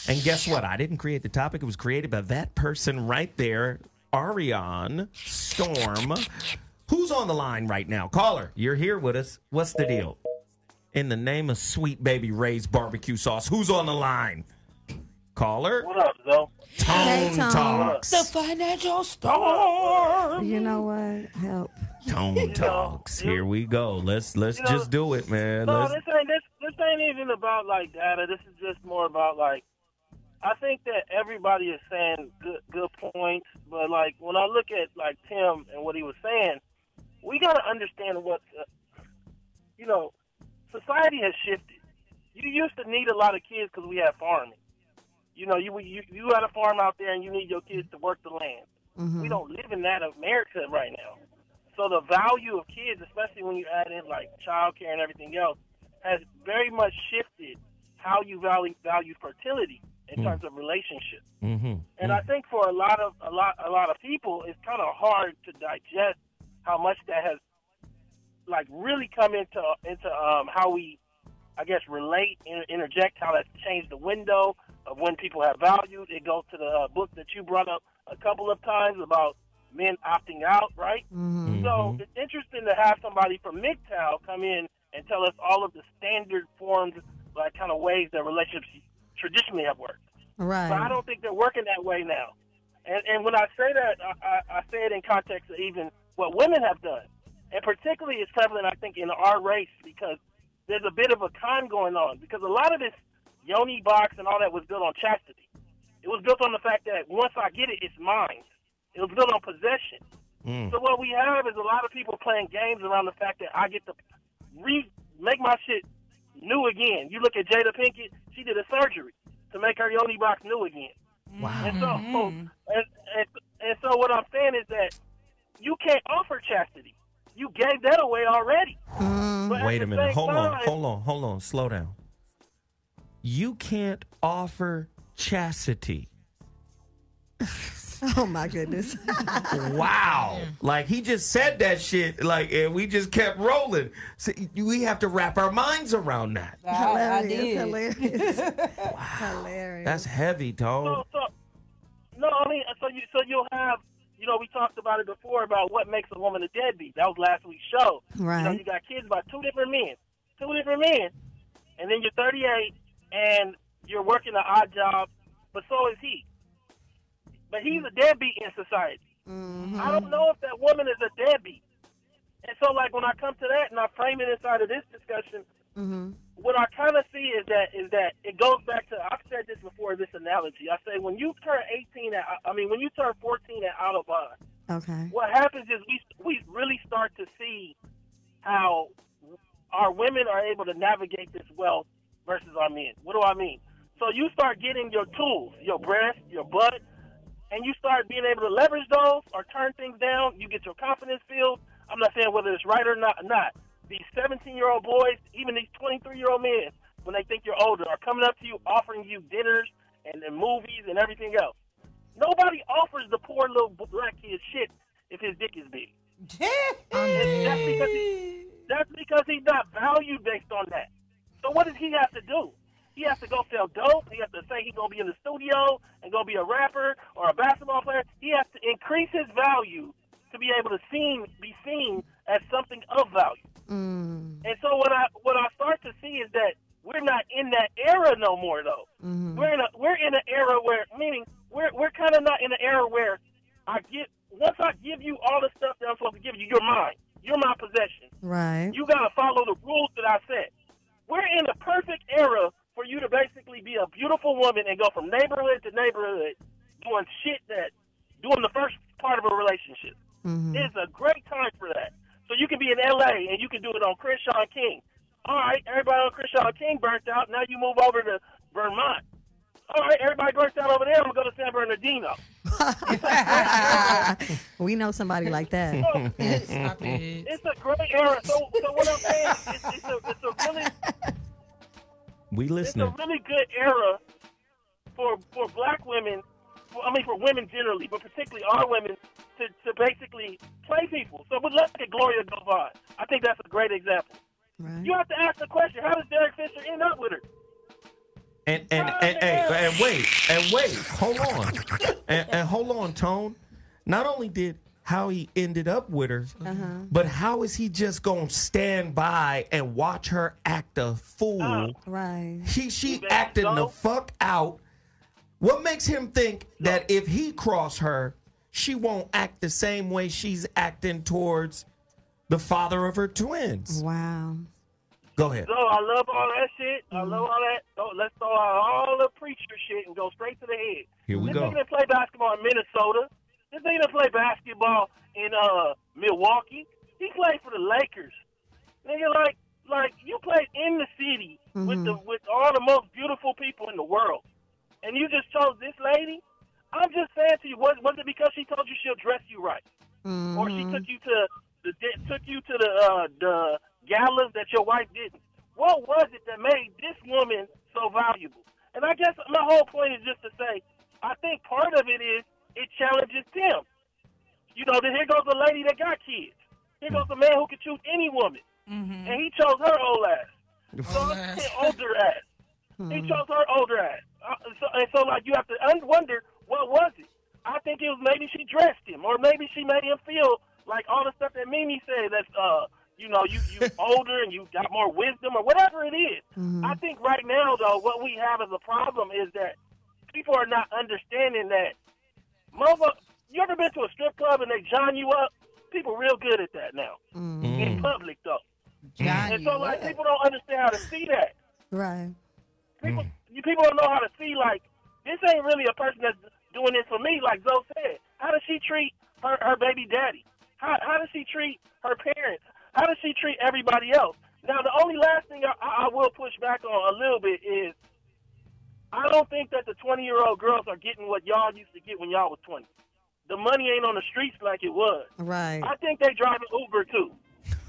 And guess what? I didn't create the topic. It was created by that person right there, Ariane Storm. Who's on the line right now? Caller, you're here with us. What's the deal? In the name of Sweet Baby Ray's barbecue sauce, who's on the line? Caller? What up, Zoe? Tone Talks. The financial storm. You know what? Help. Tone Talks. Here we go. Let's just do it, man. No, this ain't even about like data. This is just more about like, I think that everybody is saying good points, but like when I look at like Tim and what he was saying, we got to understand what society has shifted. You used to need a lot of kids because we had farming. You had a farm out there and you need your kids to work the land. Mm-hmm. We don't live in that America right now. So the value of kids, especially when you add in like childcare and everything else, has very much shifted how you value fertility in terms of relationships. Mm-hmm. And I think for a lot of people, it's kind of hard to digest how much that has like really come into how we, I guess, relate, interject, how that's changed the window of when people have values. It goes to the book that you brought up a couple of times about men opting out, right? Mm-hmm. So it's interesting to have somebody from MGTOW come in and tell us all of the standard forms, like kind of ways that relationships traditionally have worked. Right. But I don't think they're working that way now. And when I say that, I say it in context of even what women have done. And particularly it's prevalent, I think, in our race because there's a bit of a con going on. Because a lot of this Yoni box and all that was built on chastity. It was built on the fact that once I get it, it's mine. It was built on possession. So what we have is a lot of people playing games around the fact that I get to make my shit new again. You look at Jada Pinkett, She did a surgery to make her Yoni box new again. Wow. And so what I'm saying is that you can't offer chastity. You gave that away already. Wait a minute. Hold on. Slow down. You can't offer chastity. Oh my goodness. Wow. Like he just said that shit, like, and we just kept rolling. So we have to wrap our minds around that. Hilarious. Hilarious. That's heavy, Tone. So you'll have, we talked about it before about what makes a woman a deadbeat. That was last week's show. Right. You got kids by two different men, and then you're 38 and you're working an odd job, but so is he. But he's a deadbeat in society. Mm-hmm. I don't know if that woman is a deadbeat. And so, like, when I come to that and I frame it inside of this discussion, what I kind of see is that it goes back to, I've said this before, this analogy. I say when you turn 14 at Autobahn, okay, what happens is we really start to see how our women are able to navigate this wealth versus our men. What do I mean? So you start getting your tools, your breast, your butt, and you start being able to leverage those or turn things down. You get your confidence filled. I'm not saying whether it's right or not. These 17-year-old boys, even these 23-year-old men, when they think you're older, are coming up to you, offering you dinners and movies and everything else. Nobody offers the poor little black kid shit if his dick is big. That's because he's not valued based on that. So what does he have to do? He has to go sell dope. He has to say he's going to be in the studio and go be a rapper or a basketball player. He has to increase his value to be able to be seen as something of value. And so what I start to see is that we're not in that era no more, though. We're in an era where, meaning we're kind of not in an era where once I give you all the stuff that I'm supposed to give you, you're mine. You're my possession. Right. You got to follow the rules that I set. We're in the perfect era for you to basically be a beautiful woman and go from neighborhood to neighborhood doing the first part of a relationship. It's a great time for that. So you can be in L.A. and you can do it on Crenshaw King. All right, everybody on Crenshaw King burnt out. Now you move over to Vermont. All right, everybody burnt out over there. I'm going to go to San Bernardino. We know somebody like that. It's a great era. So what I'm saying is it's a really... We listening. It's a really good era for black women, for women generally, but particularly our women, to basically play people. So let's look at Gloria Govan. I think that's a great example. Right. You have to ask the question, how does Derek Fisher end up with her? And wait, hold on. and hold on, Tone. Not only did how he ended up with her, but how is he just gonna stand by and watch her act a fool? Right. She acting the fuck out. What makes him think that if he cross her, she won't act the same way she's acting towards the father of her twins? Wow. Go ahead. So I love all that shit. I love all that. So let's throw out all the preacher shit and go straight to the head. Here we go. This nigga that play basketball in Minnesota. This nigga that play basketball in Milwaukee. He played for the Lakers. Nigga, like you played in the city with all the most beautiful people in the world, and you just chose this lady. I'm just saying to you, was it because she told you she'll dress you right, or she took you to the galas that your wife didn't? What was it that made this woman so valuable? And I guess my whole point is just to say, I think part of it is it challenges Tim. Then here goes a lady that got kids. Here goes a man who could choose any woman, and he chose her old ass. Older ass. He chose her older ass. So you have to wonder, what was it? I think it was maybe she dressed him, or maybe she made him feel like all the stuff that Mimi said, that's you older and you got more wisdom, or whatever it is. I think right now, though, what we have as a problem is that people are not understanding that. You ever been to a strip club and they john you up? People real good at that now. In public, though. And so, people don't understand how to see that. Right. People don't know how to see, this ain't really a person that's doing this for me, like Zoe said. How does she treat her baby daddy? How does she treat her parents? How does she treat everybody else? Now, the only last thing I will push back on a little bit is I don't think that the 20-year-old girls are getting what y'all used to get when y'all was 20. The money ain't on the streets like it was. Right. I think they driving Uber too.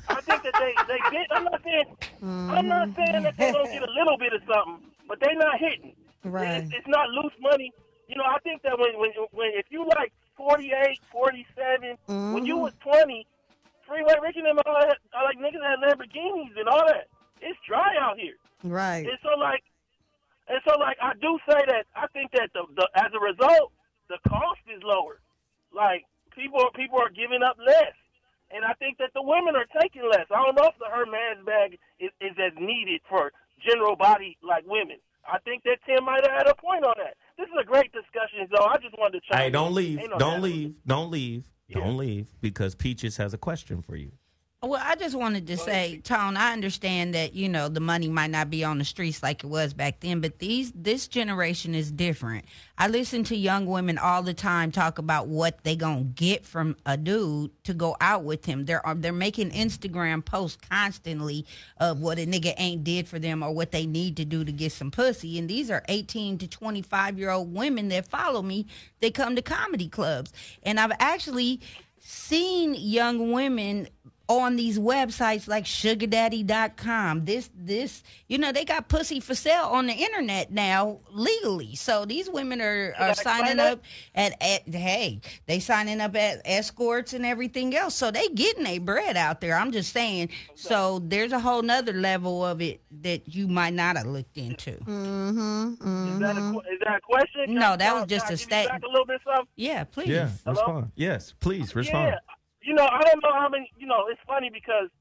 I think that they get. I'm not saying that they don't get a little bit of something, but they not hitting. Right. It's not loose money. You know, I think that when if you like 48, 47, when you was 20, Freeway Rick and them all that, like niggas had Lamborghinis and all that. It's dry out here. Right. And so like I do say that I think that the as a result the cost is lower. Like people are giving up less. And I think that the women are taking less. I don't know if the her man's bag is as needed for general body like women. I think that Tim might have had a point on that. This is a great discussion, though. I just wanted to chime Hey, in. don't leave. Ain't no Don't doubt. leave. Don't leave. Don't leave because Peaches has a question for you. Well, I just wanted to say, Tone, I understand that, you know, the money might not be on the streets like it was back then, but this generation is different. I listen to young women all the time talk about what they gonna get from a dude to go out with him. They're making Instagram posts constantly of what a nigga ain't did for them or what they need to do to get some pussy. And these are 18 to 25-year-old women that follow me. They come to comedy clubs. And I've actually seen young women on these websites like sugardaddy.com. This, you know, they got pussy for sale on the internet now legally. So these women are signing up they signing up at escorts and everything else. So they getting their bread out there. I'm just saying. So there's a whole nother level of it that you might not have looked into. Is that a question? No, that was just a Back statement. a little bit, something? Yeah, please. Yeah, Hello? respond. Yes, please respond. Yeah. You know, I don't know how many, you know, it's funny because,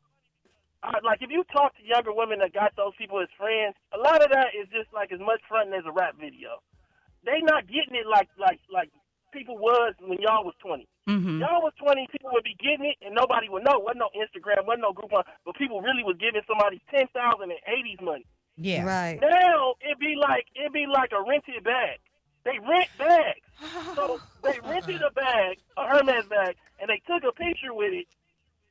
like, if you talk to younger women that got those people as friends, a lot of that is just, like, as much fronting as a rap video. They not getting it like people was when y'all was 20. Mm-hmm. Y'all was 20, people would be getting it, and nobody would know. Wasn't no Instagram, wasn't no Groupon, but people really was giving somebody $10,000 in 80s money. Yeah. Right. Now, it'd be like a rented bag. They rent bags. So they rented a bag, a Hermes bag, and they took a picture with it.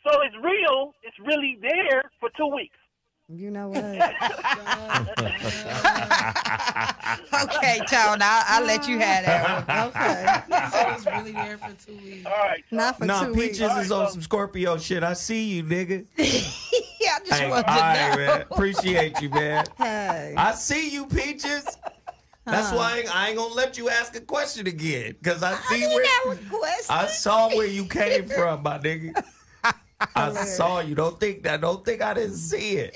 So it's real. It's really there for 2 weeks. You know what? Okay, Tone, I'll let you have that one. Okay. So it's really there for 2 weeks. All right. Not for 2 weeks. Peaches is on some Scorpio shit. I see you, nigga. Yeah, I just Hey, wanted all to right, know. man. Appreciate you, man. Hey. I see you, Peaches. That's why I ain't gonna let you ask a question again, because I see I saw where you came from, my nigga. I saw you. Don't think I didn't see it.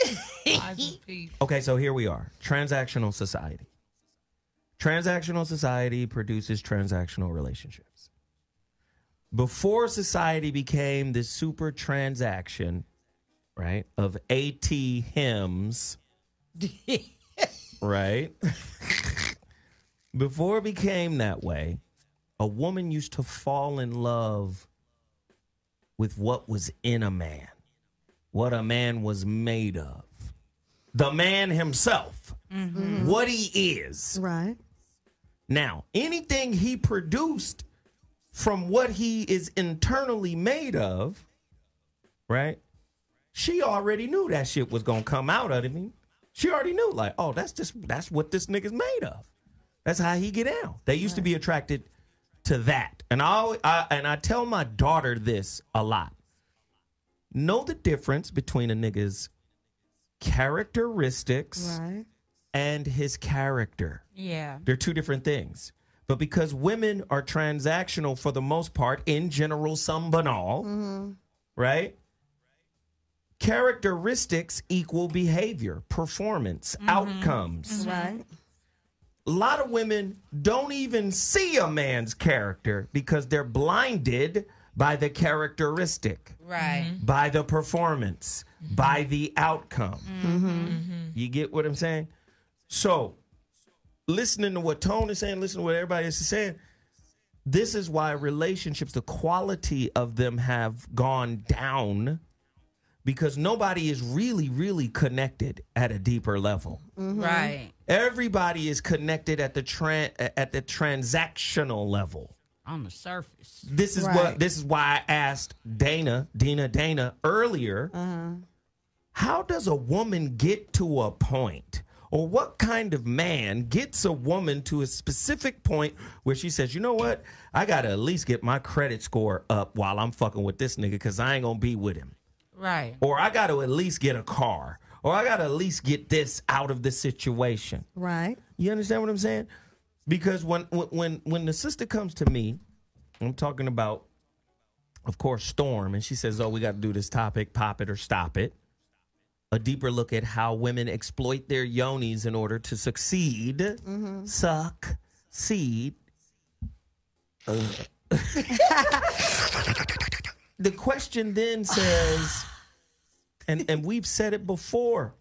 Okay, so here we are. Transactional society. Transactional society produces transactional relationships. Before society became this super transaction, right, of ATMs, right? Before it became that way, a woman used to fall in love with what was in a man, what a man was made of, the man himself, what he is. Right. Now, anything he produced from what he is internally made of, right? She already knew that shit was going to come out of him. She already knew, like, oh, that's what this nigga's made of. That's how he get out. They used to be attracted to that. And I tell my daughter this a lot. Know the difference between a nigga's characteristics and his character. Yeah. They're two different things. But because women are transactional for the most part, in general, some banal, right? Characteristics equal behavior, performance, outcomes. Right. A lot of women don't even see a man's character because they're blinded by the characteristic, Right. by the performance, by the outcome. You get what I'm saying? So, listening to what Tone is saying, listening to what everybody else is saying, this is why relationships, the quality of them have gone down, because nobody is really, really connected at a deeper level. Right. Everybody is connected at the transactional level. On the surface. This is why I asked Dana earlier. How does a woman get to a point or what kind of man gets a woman to a specific point where she says, you know what? I got to at least get my credit score up while I'm fucking with this nigga because I ain't going to be with him. Right. Or I got to at least get a car. Or I got to at least get this out of the situation. Right. You understand what I'm saying? Because when the sister comes to me, I'm talking about, of course, Storm, and she says, oh, we got to do this topic, pop it or stop it. A deeper look at how women exploit their yonis in order to succeed. Mm-hmm. Succeed. The question then says, and we've said it before,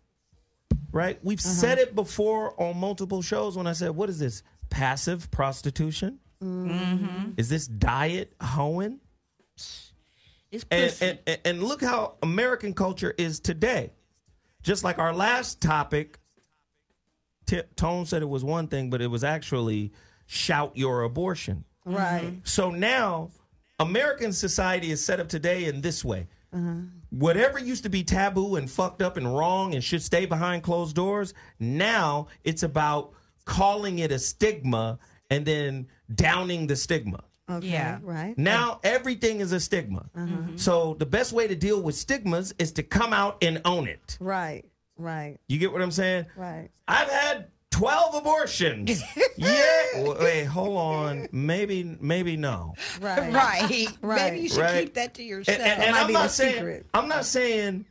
right? We've said it before on multiple shows when I said, what is this? Passive prostitution? Mm-hmm. Is this diet hoeing? It's pussy. And look how American culture is today. Just like our last topic, Tone said it was one thing, but it was actually shout your abortion. Right. So now American society is set up today in this way. Whatever used to be taboo and fucked up and wrong and should stay behind closed doors, now it's about calling it a stigma and then downing the stigma. Okay. Yeah. Right. Now everything is a stigma. So the best way to deal with stigmas is to come out and own it. Right. Right. You get what I'm saying? Right. I've had 12 abortions. Yeah. Wait, hold on. Maybe no. Right. Right. Right. Maybe you should Right. keep that to yourself. And might I'm be not the saying secret. I'm not saying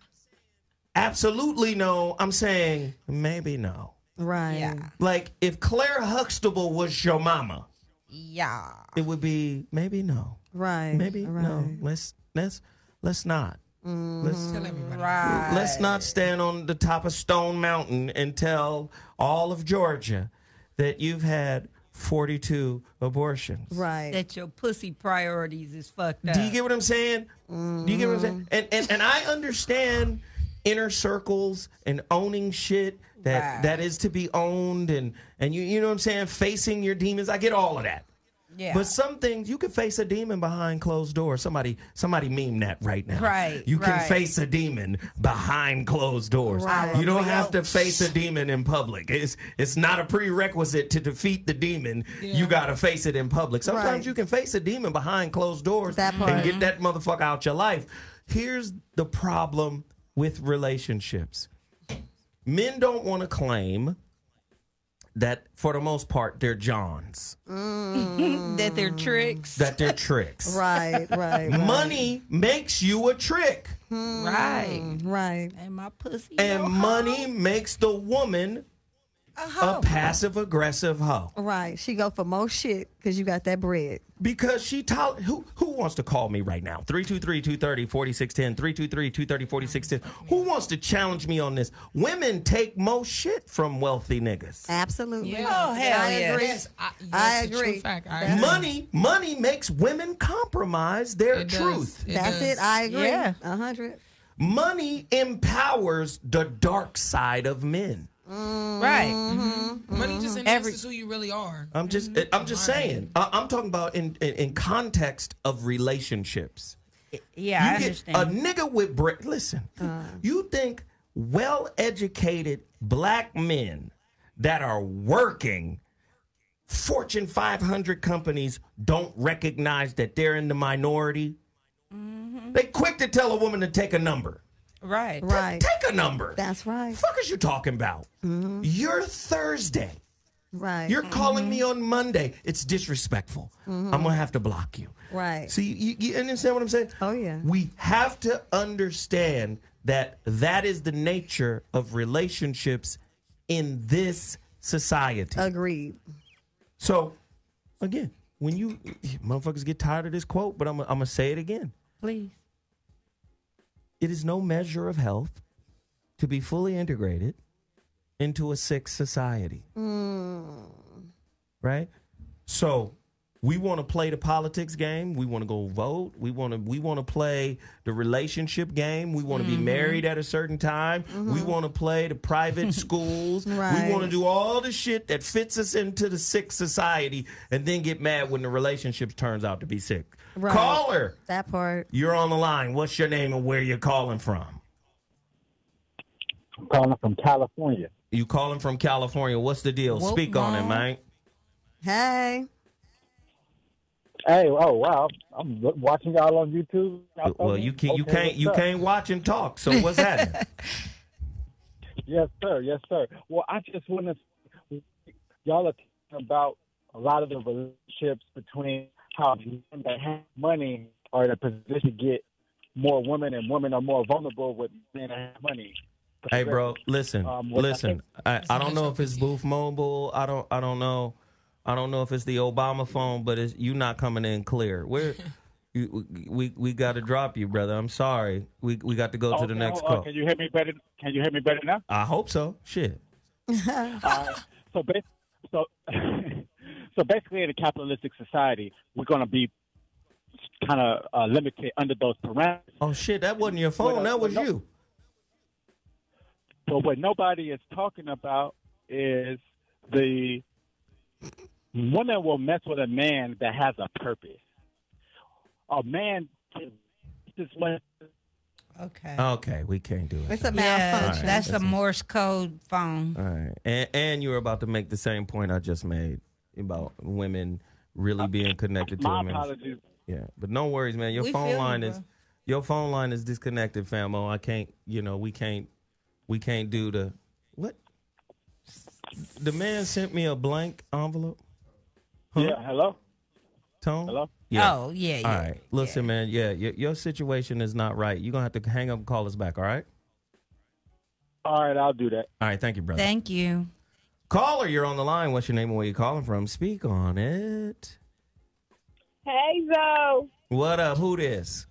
absolutely no. I'm saying maybe no. Right. Yeah. Like if Claire Huxtable was your mama, Yeah. it would be maybe no. Right. Maybe right. no. Let's not. Let's Tell everybody. Right. let's not stand on the top of Stone Mountain and tell all of Georgia that you've had 42 abortions. Right. That your pussy priorities is fucked up. Do you get what I'm saying? Do you get what I'm saying? And I understand inner circles and owning shit that Right. is to be owned and you know what I'm saying, facing your demons. I get all of that. Yeah. But some things you can face a demon behind closed doors. Somebody meme that right now. Right, You can right. face a demon behind closed doors. Right. You don't have to face a demon in public. It's not a prerequisite to defeat the demon. You got to face it in public. Sometimes Right. you can face a demon behind closed doors That part. and get that motherfucker out your life. Here's the problem with relationships. Men don't want to claim that for the most part they're Johns. that they're tricks. That they're tricks. Right. Right. Money makes you a trick. Right. Right. And my pussy. And no money hoe. makes the woman a passive aggressive hoe. Right. She go for more shit because you got that bread. Because she who wants to call me right now? 323-230-4610, 323-230-4610. Who wants to challenge me on this? Women take most shit from wealthy niggas. Absolutely. Yeah. Oh, hell I yes. agree. Yes, I it's a true agree. fact. I agree. Money makes women compromise their It does. truth. That's does. it. I agree. Yeah. 100. Money empowers the dark side of men. Right. Money just enhances who you really are. I'm just saying. I'm talking about in context of relationships. Yeah, I You get understand. a nigga with bread. Listen, you think well-educated black men that are working Fortune 500 companies don't recognize that they're in the minority? They quick to tell a woman to take a number. Right. Right. Take a number. That's right. Fuck is you talking about? You're Thursday. Right. You're calling me on Monday. It's disrespectful. I'm going to have to block you. Right. So you understand what I'm saying? Oh, yeah. We have to understand that is the nature of relationships in this society. Agreed. So, again, when you motherfuckers get tired of this quote, but I'm going to say it again. Please. It is no measure of health to be fully integrated into a sick society. Right? So we want to play the politics game. We want to go vote. We want to play the relationship game. We want to be married at a certain time. We want to play the private schools. Right. We want to do all the shit that fits us into the sick society and then get mad when the relationship turns out to be sick. Right. Caller, That part. you're on the line. What's your name and where you're calling from? I'm calling from California. You calling from California. What's the deal? Whoop, Speak on it, Mom. man. Hey. Hey, oh wow! I'm watching y'all on YouTube. Well, you can't watch and talk. So what's that? Yes, sir. Yes, sir. Well, I just want to. Y'all are talking about a lot of the relationships between how men that have money are in a position to get more women, and women are more vulnerable with men that have money. Hey, bro, listen. I don't know if it's Booth Mobile. I don't know. I don't know if it's the Obama phone, but you not coming in clear. We got to drop you, brother. I'm sorry. We got to go to the next call. Can you hear me better? Can you hear me better now? I hope so. Shit. So basically, in a capitalistic society, we're going to be kind of limited under those parameters. Oh shit! That wasn't your phone. That was you. But what nobody is talking about is the woman will mess with a man that has a purpose. A man just went. Okay, we can't do it. It's a malfunction. That's a Morse code phone. All right, and you were about to make the same point I just made about women really being connected to My women. apologies. Yeah, but no worries, man. Your phone line is disconnected, famo. I can't. We can't do the what? The man sent me a blank envelope. Huh? Yeah. Hello. Tone. Hello. Yeah. Oh, yeah. All right. Listen, man. Yeah, your situation is not right. You're gonna have to hang up and call us back. All right. All right, I'll do that. All right. Thank you, brother. Thank you. Caller, you're on the line. What's your name and where you calling from? Speak on it. Hey, Zoe. What up? Who this?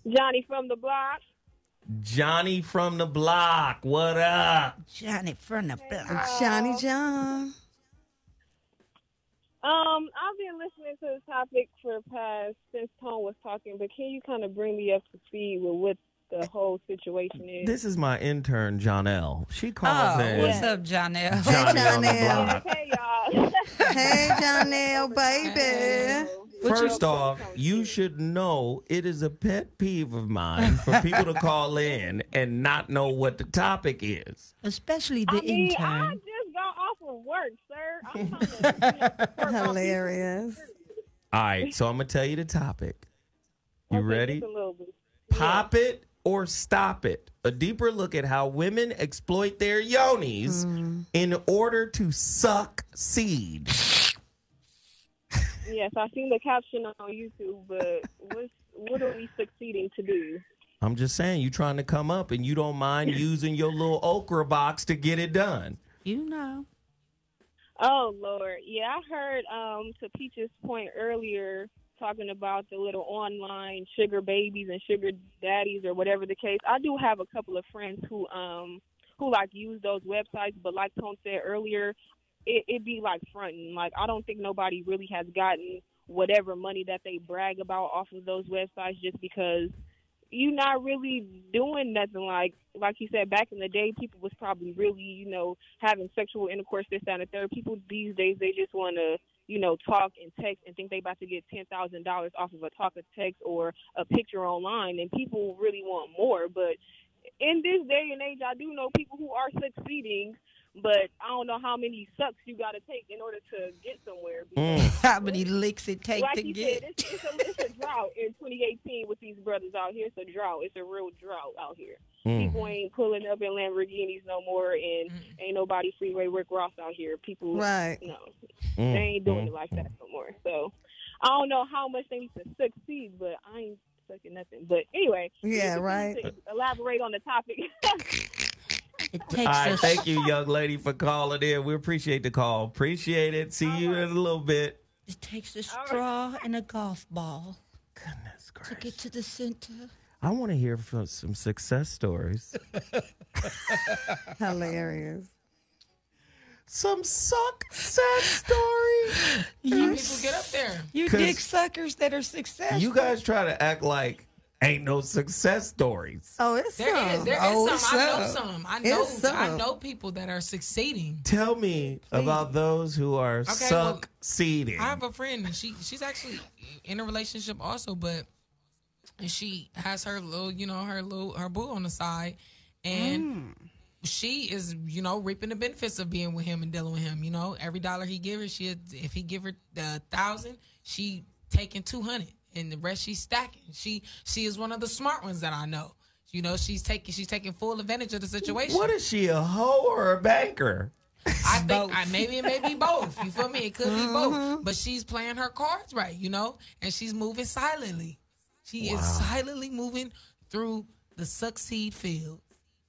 Johnny from the block. Johnny from the block. What up? Johnny from the block. Johnny John. I've been listening to the topic for the past since Tone was talking, but can you kind of bring me up to speed with what the whole situation is? This is my intern, Jonelle. She calls in. What's up, Jonelle? Johnny on the block. Hey, y'all. Hey, Jonelle, baby. First off, you should know it is a pet peeve of mine for people to call in and not know what the topic is. Especially the intern. I just got off of work, sir. I'm trying to Hilarious. All right, so I'm going to tell you the topic. You ready? just a little bit. Pop it or stop it. A deeper look at how women exploit their yonis in order to suck seed. Yes, I seen the caption on YouTube, but what are we succeeding to do? I'm just saying, you trying to come up and you don't mind using your little okra box to get it done. You know. Oh, Lord. Yeah, I heard to Peach's point earlier talking about the little online sugar babies and sugar daddies or whatever the case. I do have a couple of friends who like use those websites, but like Tone said earlier, it be like fronting. Like, I don't think nobody really has gotten whatever money that they brag about off of those websites just because you're not really doing nothing. Like you said, back in the day, people was probably really, having sexual intercourse, this, that, and the third. People these days, they just want to, talk and text and think they about to get $10,000 off of a talk or text or a picture online, and people really want more. But in this day and age, I do know people who are succeeding, but I don't know how many sucks you got to take in order to get somewhere. How many licks it take like to you get? Said, it's a drought in 2018 with these brothers out here. It's a drought. It's a real drought out here. People ain't pulling up in Lamborghinis no more, and ain't nobody freeway Rick Ross out here. People, right? No, they ain't doing it like that no more. So I don't know how much they need to succeed, but I ain't sucking nothing. But anyway, yeah, right. To elaborate on the topic. It takes All right, thank you, young lady, for calling in. We appreciate the call. Appreciate it. See you in a little bit. It takes a straw and a golf ball. Goodness gracious. To get to the center. I want to hear from some success stories. Hilarious. Some success stories. You people get up there. You dick suckers that are successful. You guys try to act like ain't no success stories. Oh, it's There some. is some. I know some. I know people that are succeeding. Tell me about those who are succeeding. I have a friend, and she's actually in a relationship also, but she has her little, her boo on the side, and she is, reaping the benefits of being with him and dealing with him. Every dollar he give her, if he give her the 1,000, she taking 200, and the rest she's stacking. She is one of the smart ones that I know. She's taking full advantage of the situation. What is she, a hoe or a banker? I think maybe it may be both. You feel me? It could be both. But she's playing her cards right, and she's moving silently. She is silently moving through the succeed field.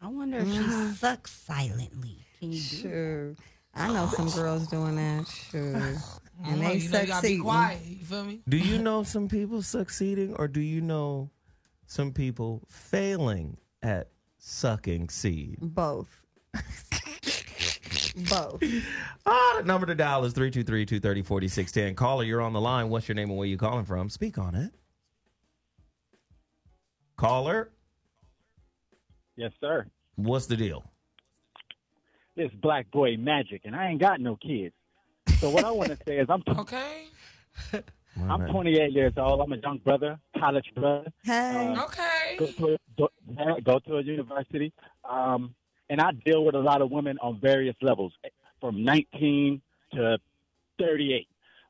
I wonder if she sucks silently. Can you do Sure. I know some girls doing that. Sure. And they you gotta be succeed. quiet. You feel me? Do you know some people succeeding, or do you know some people failing at sucking seed? Both. Both. The number to dial is 323-230-4610. Caller, you're on the line. What's your name and where you calling from? Speak on it. Caller? Yes, sir. What's the deal? It's Black Boy Magic, and I ain't got no kids. So what I want to say is I'm 28 years old. I'm a young brother, college brother. Hey. Go to a university. And I deal with a lot of women on various levels, from 19 to 38.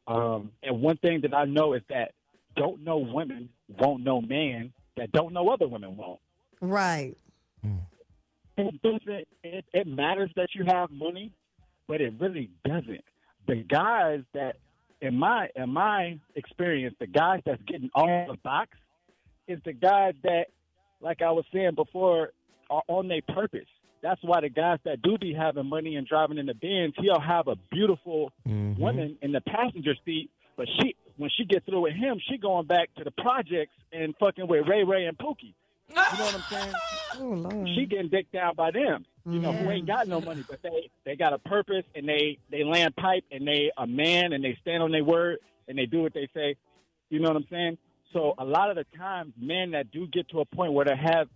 And one thing that I know is that don't know women won't know men that don't know other women won't. Right. It matters that you have money, but it really doesn't. The guys that, in my experience, the guys that's getting all the box is the guys that, like I was saying before, are on their purpose. That's why the guys that do be having money and driving in the Benz, he'll have a beautiful woman in the passenger seat, but when she gets through with him, she going back to the projects and fucking with Ray Ray and Pookie. You know what I'm saying? Oh, Lord. She getting dicked down by them. Who ain't got no money, but they got a purpose, and they land pipe, and they a man, and they stand on their word, and they do what they say. You know what I'm saying? So a lot of the times, men that do get to a point where they have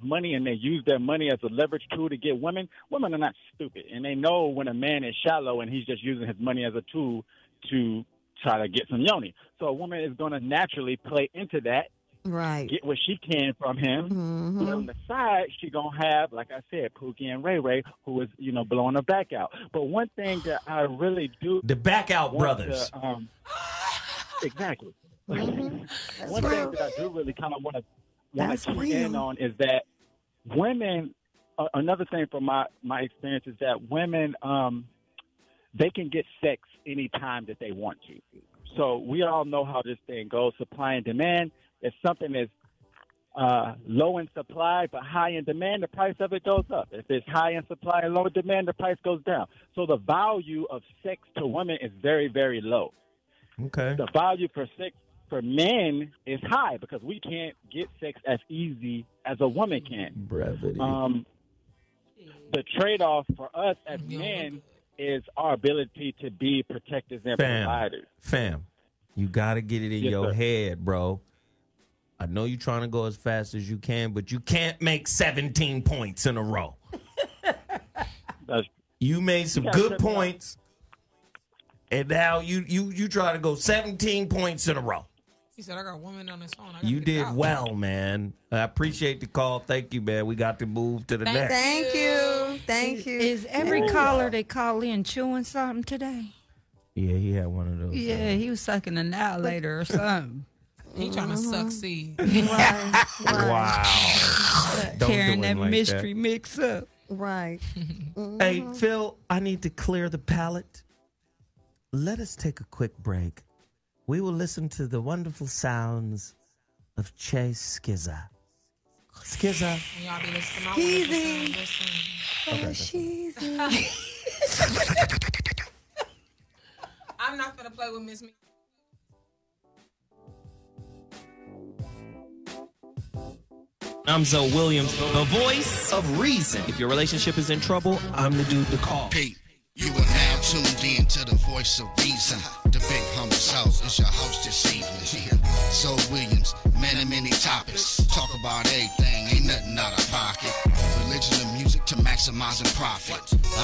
money and they use their money as a leverage tool to get women are not stupid, and they know when a man is shallow and he's just using his money as a tool to try to get some Yoni. So a woman is going to naturally play into that. Right. Get what she can from him. But on the side, she going to have, like I said, Pookie and Ray Ray, who is, blowing her back out. But one thing that I really do... The back out brothers. Exactly. One thing that I do really kind of want to key in on is that women... another thing from my experience is that women, they can get sex anytime that they want to. So we all know how this thing goes, supply and demand. If something is low in supply but high in demand, the price of it goes up. If it's high in supply and low in demand, the price goes down. So the value of sex to women is very, very low. Okay. The value for sex for men is high because we can't get sex as easy as a woman can. Brevity. The trade-off for us as men is our ability to be protectors and providers. Fam, you got to get it in your head, bro. I know you're trying to go as fast as you can, but you can't make 17 points in a row. You made some good points, and now you try to go 17 points in a row. He said, I got a woman on his phone. You did well, man. I appreciate the call. Thank you, man. We got to move to the next. Thank you. Thank you. Is every caller that call in chewing something today? Yeah, he had one of those. Yeah, he was sucking an annihilator or something. He trying to succeed. Right. Wow. Carrying that mystery mix up. Right. Hey, Phil, I need to clear the palate. Let us take a quick break. We will listen to the wonderful sounds of Che Skizza. Skizza. Y'all be listening. Sheezy. I'm not going to play with Miss Me. I'm Zoe Williams, the voice of reason. If your relationship is in trouble, I'm the dude to call. Pete, you are now tuned in to the voice of reason. The big hummus house is your host this evening. Zoe Williams, many, many topics. Talk about everything, ain't nothing out of pocket. Religion and music to maximizing profit.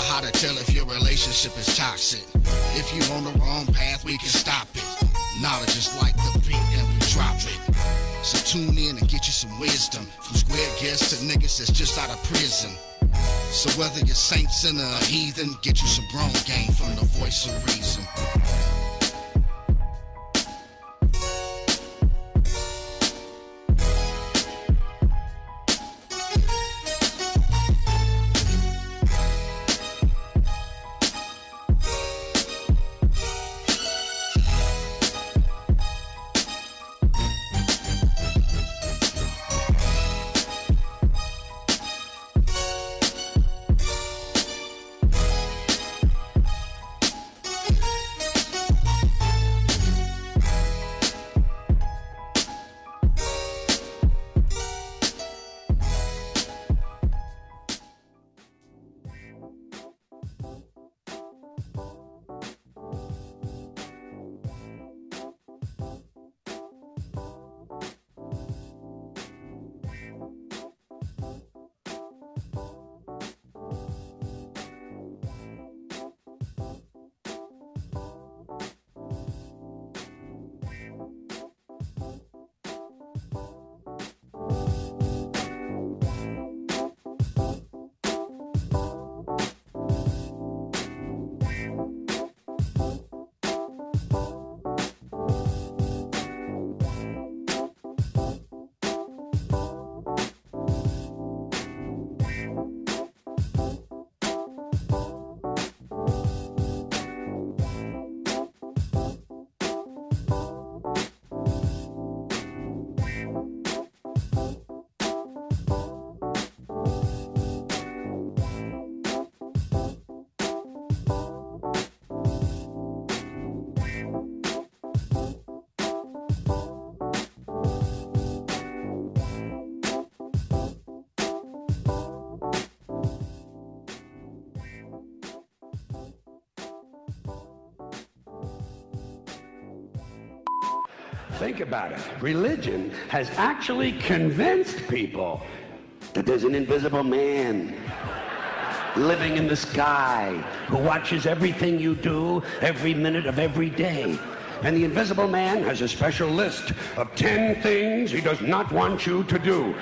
How to tell if your relationship is toxic. If you're on the wrong path, we can stop it. Knowledge is like the beat and we drop it. So tune in and get you some wisdom. From square guests to niggas that's just out of prison. So whether you're saint, sinner, or heathen, get you some grown game from the voice of reason. Think about it. Religion has actually convinced people that there's an invisible man living in the sky who watches everything you do every minute of every day. And the invisible man has a special list of 10 things he does not want you to do.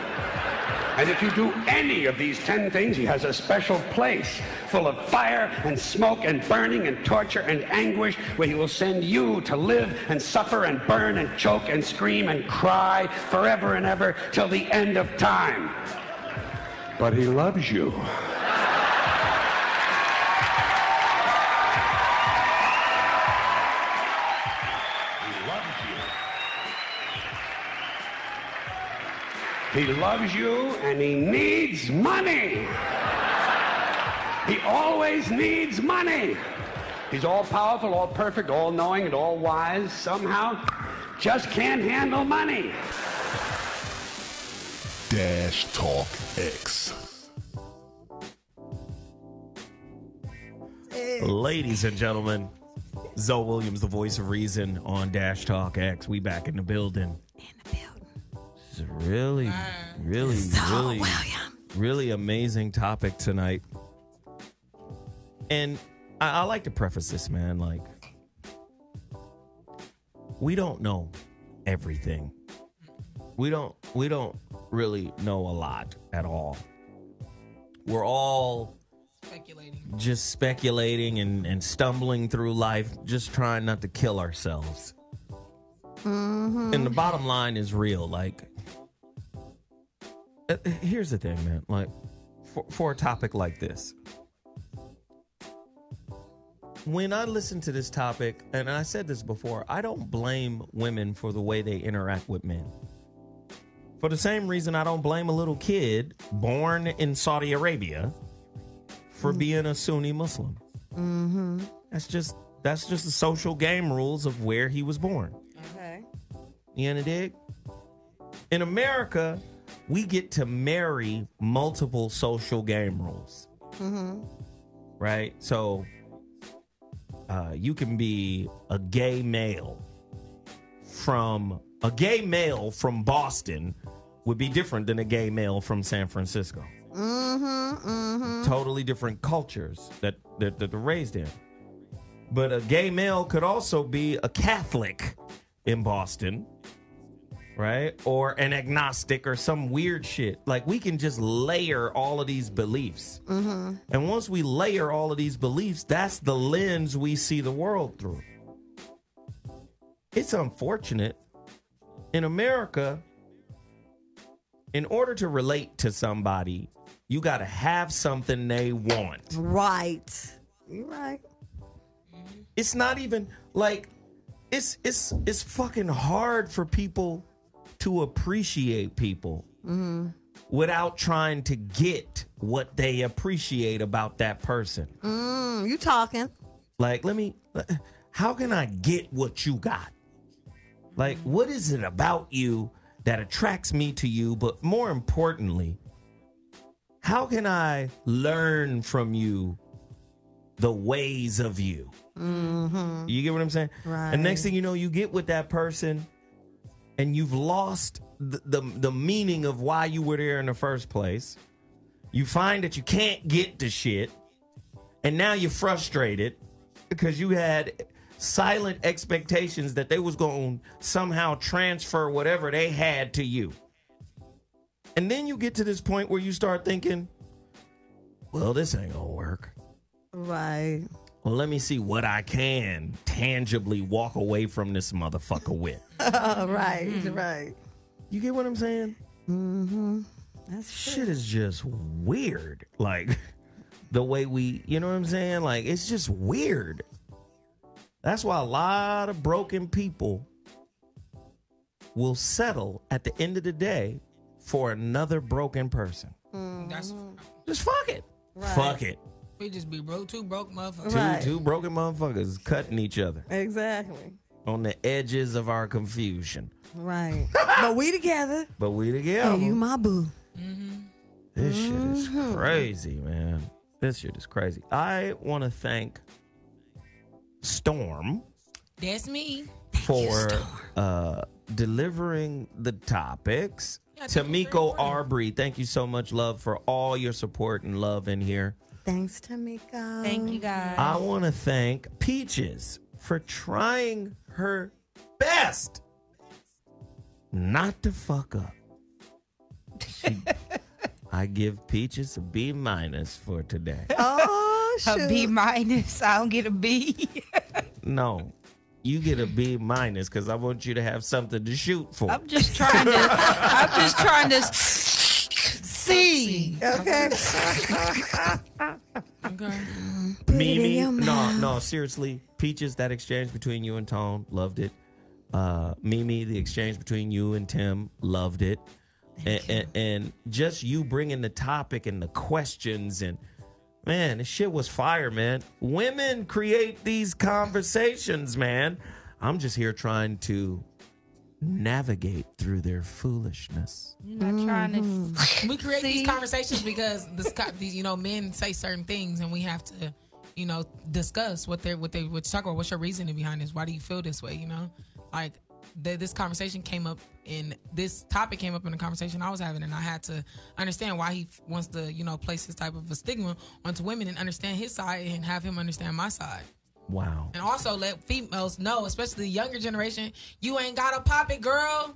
And if you do any of these 10 things, he has a special place full of fire and smoke and burning and torture and anguish where he will send you to live and suffer and burn and choke and scream and cry forever and ever till the end of time. But he loves you. He loves you and he needs money. He always needs money. He's all powerful, all perfect, all knowing, and all wise. Somehow, just can't handle money. Dash Talk X. Ladies and gentlemen, Zoe Williams, the voice of reason on Dash Talk X. We back in the building. It's a really amazing topic tonight. And I like to preface this, man, like, we don't know everything. We don't really know a lot at all. We're all just speculating and stumbling through life, just trying not to kill ourselves. Mm-hmm. And the bottom line is real. Like, here's the thing, man. Like, for a topic like this, when I listen to this topic, and I said this before, I don't blame women for the way they interact with men. For the same reason I don't blame a little kid born in Saudi Arabia for being a Sunni Muslim. Mm-hmm. That's just the social game rules of where he was born. Okay. You know, dig? In America, we get to marry multiple social game rules. Mm-hmm. Right? So you can be a gay male from Boston would be different than a gay male from San Francisco. Mm-hmm, mm-hmm. Totally different cultures that they're raised in. But a gay male could also be a Catholic in Boston right? Or an agnostic or some weird shit. Like, we can just layer all of these beliefs. Mm-hmm. And once we layer all of these beliefs, that's the lens we see the world through. It's unfortunate. In America, in order to relate to somebody, you got to have something they want. Right. You're right. It's not even like it's fucking hard for people to appreciate people without trying to get what they appreciate about that person. You talking. Like, how can I get what you got? Like, what is it about you that attracts me to you? But more importantly, how can I learn from you the ways of you? Mm-hmm. You get what I'm saying? Right. And next thing you know, you get with that person and you've lost the meaning of why you were there in the first place. You find that you can't get the shit. And now you're frustrated because you had silent expectations that they was going to somehow transfer whatever they had to you. And then you get to this point where you start thinking, well, this ain't gonna work. Right. Well, let me see what I can tangibly walk away from this motherfucker with. Right. You get what I'm saying? Mm-hmm. That's shit is just weird. Like, the way we, you know what I'm saying? Like, it's just weird. That's why a lot of broken people will settle at the end of the day for another broken person. That's Just fuck it. Right. Fuck it. we just be two broke motherfuckers. Two broken motherfuckers cutting each other Exactly. on the edges of our confusion. Right. But we together. But we together. And you my boo. This shit is crazy, man. This shit is crazy. I want to thank Storm That's me. for delivering the topics. Yeah, Tamiko Arbery, thank you so much, love, for all your support and love in here. Thanks, Tamiko. Thank you, guys. I want to thank Peaches for trying her best not to fuck up. I give Peaches a B- for today. Oh, shoot. A B-. I don't get a B. No, you get a B- because I want you to have something to shoot for. I'm just trying to see. Okay. Okay. Mimi, no, seriously. Peaches, that exchange between you and Tone, loved it. Mimi, the exchange between you and Tim, loved it. And just you bringing the topic and the questions, and man, this shit was fire, man. Women create these conversations, man. I'm just here trying to navigate through their foolishness. You're not trying to. We create these conversations because these, men say certain things, and we have to, discuss what talk about. What's your reasoning behind this? Why do you feel this way? Like this conversation came up, and this topic came up in the conversation I was having, and I had to understand why he wants to, place this type of a stigma onto women, and understand his side and have him understand my side. Wow. And also let females know, especially the younger generation, you ain't gotta pop it, girl.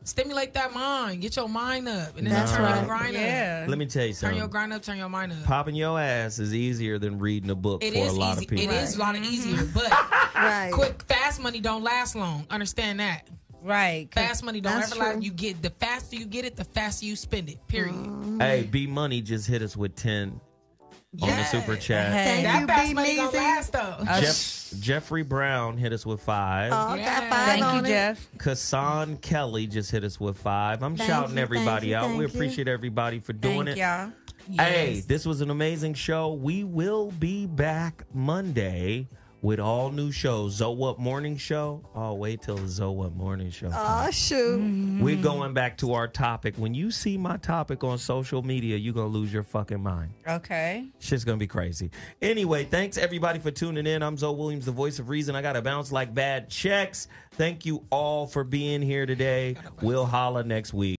Stimulate that mind. Get your mind up. And then turn your grind up. Let me tell you something. Turn your grind up, turn your mind up. Popping your ass is easier than reading a book for a lot of people. It is a lot easier, but quick, fast money don't last long. Understand that. Right. Fast money don't ever last. You get, the faster you get it, the faster you spend it. Period. Hey, B Money just hit us with 10 on the super chat. That fast money don't last though. Jeffrey Brown hit us with 5. Oh, got 5 Thank on you, it. Jeff. Kassan Kelly just hit us with 5. I'm Thank shouting you, everybody thank you, out. We thank you. appreciate everybody for doing Thank it. y'all. Hey, this was an amazing show. We will be back Monday with all new shows. Zoe Up Morning Show. Oh, wait till the Zoe Up Morning Show. Oh, shoot. We're going back to our topic. When you see my topic on social media, you're going to lose your fucking mind. Okay. Shit's going to be crazy. Anyway, thanks everybody for tuning in. I'm Zoe Williams, the voice of reason. I got to bounce like bad checks. Thank you all for being here today. We'll holla next week.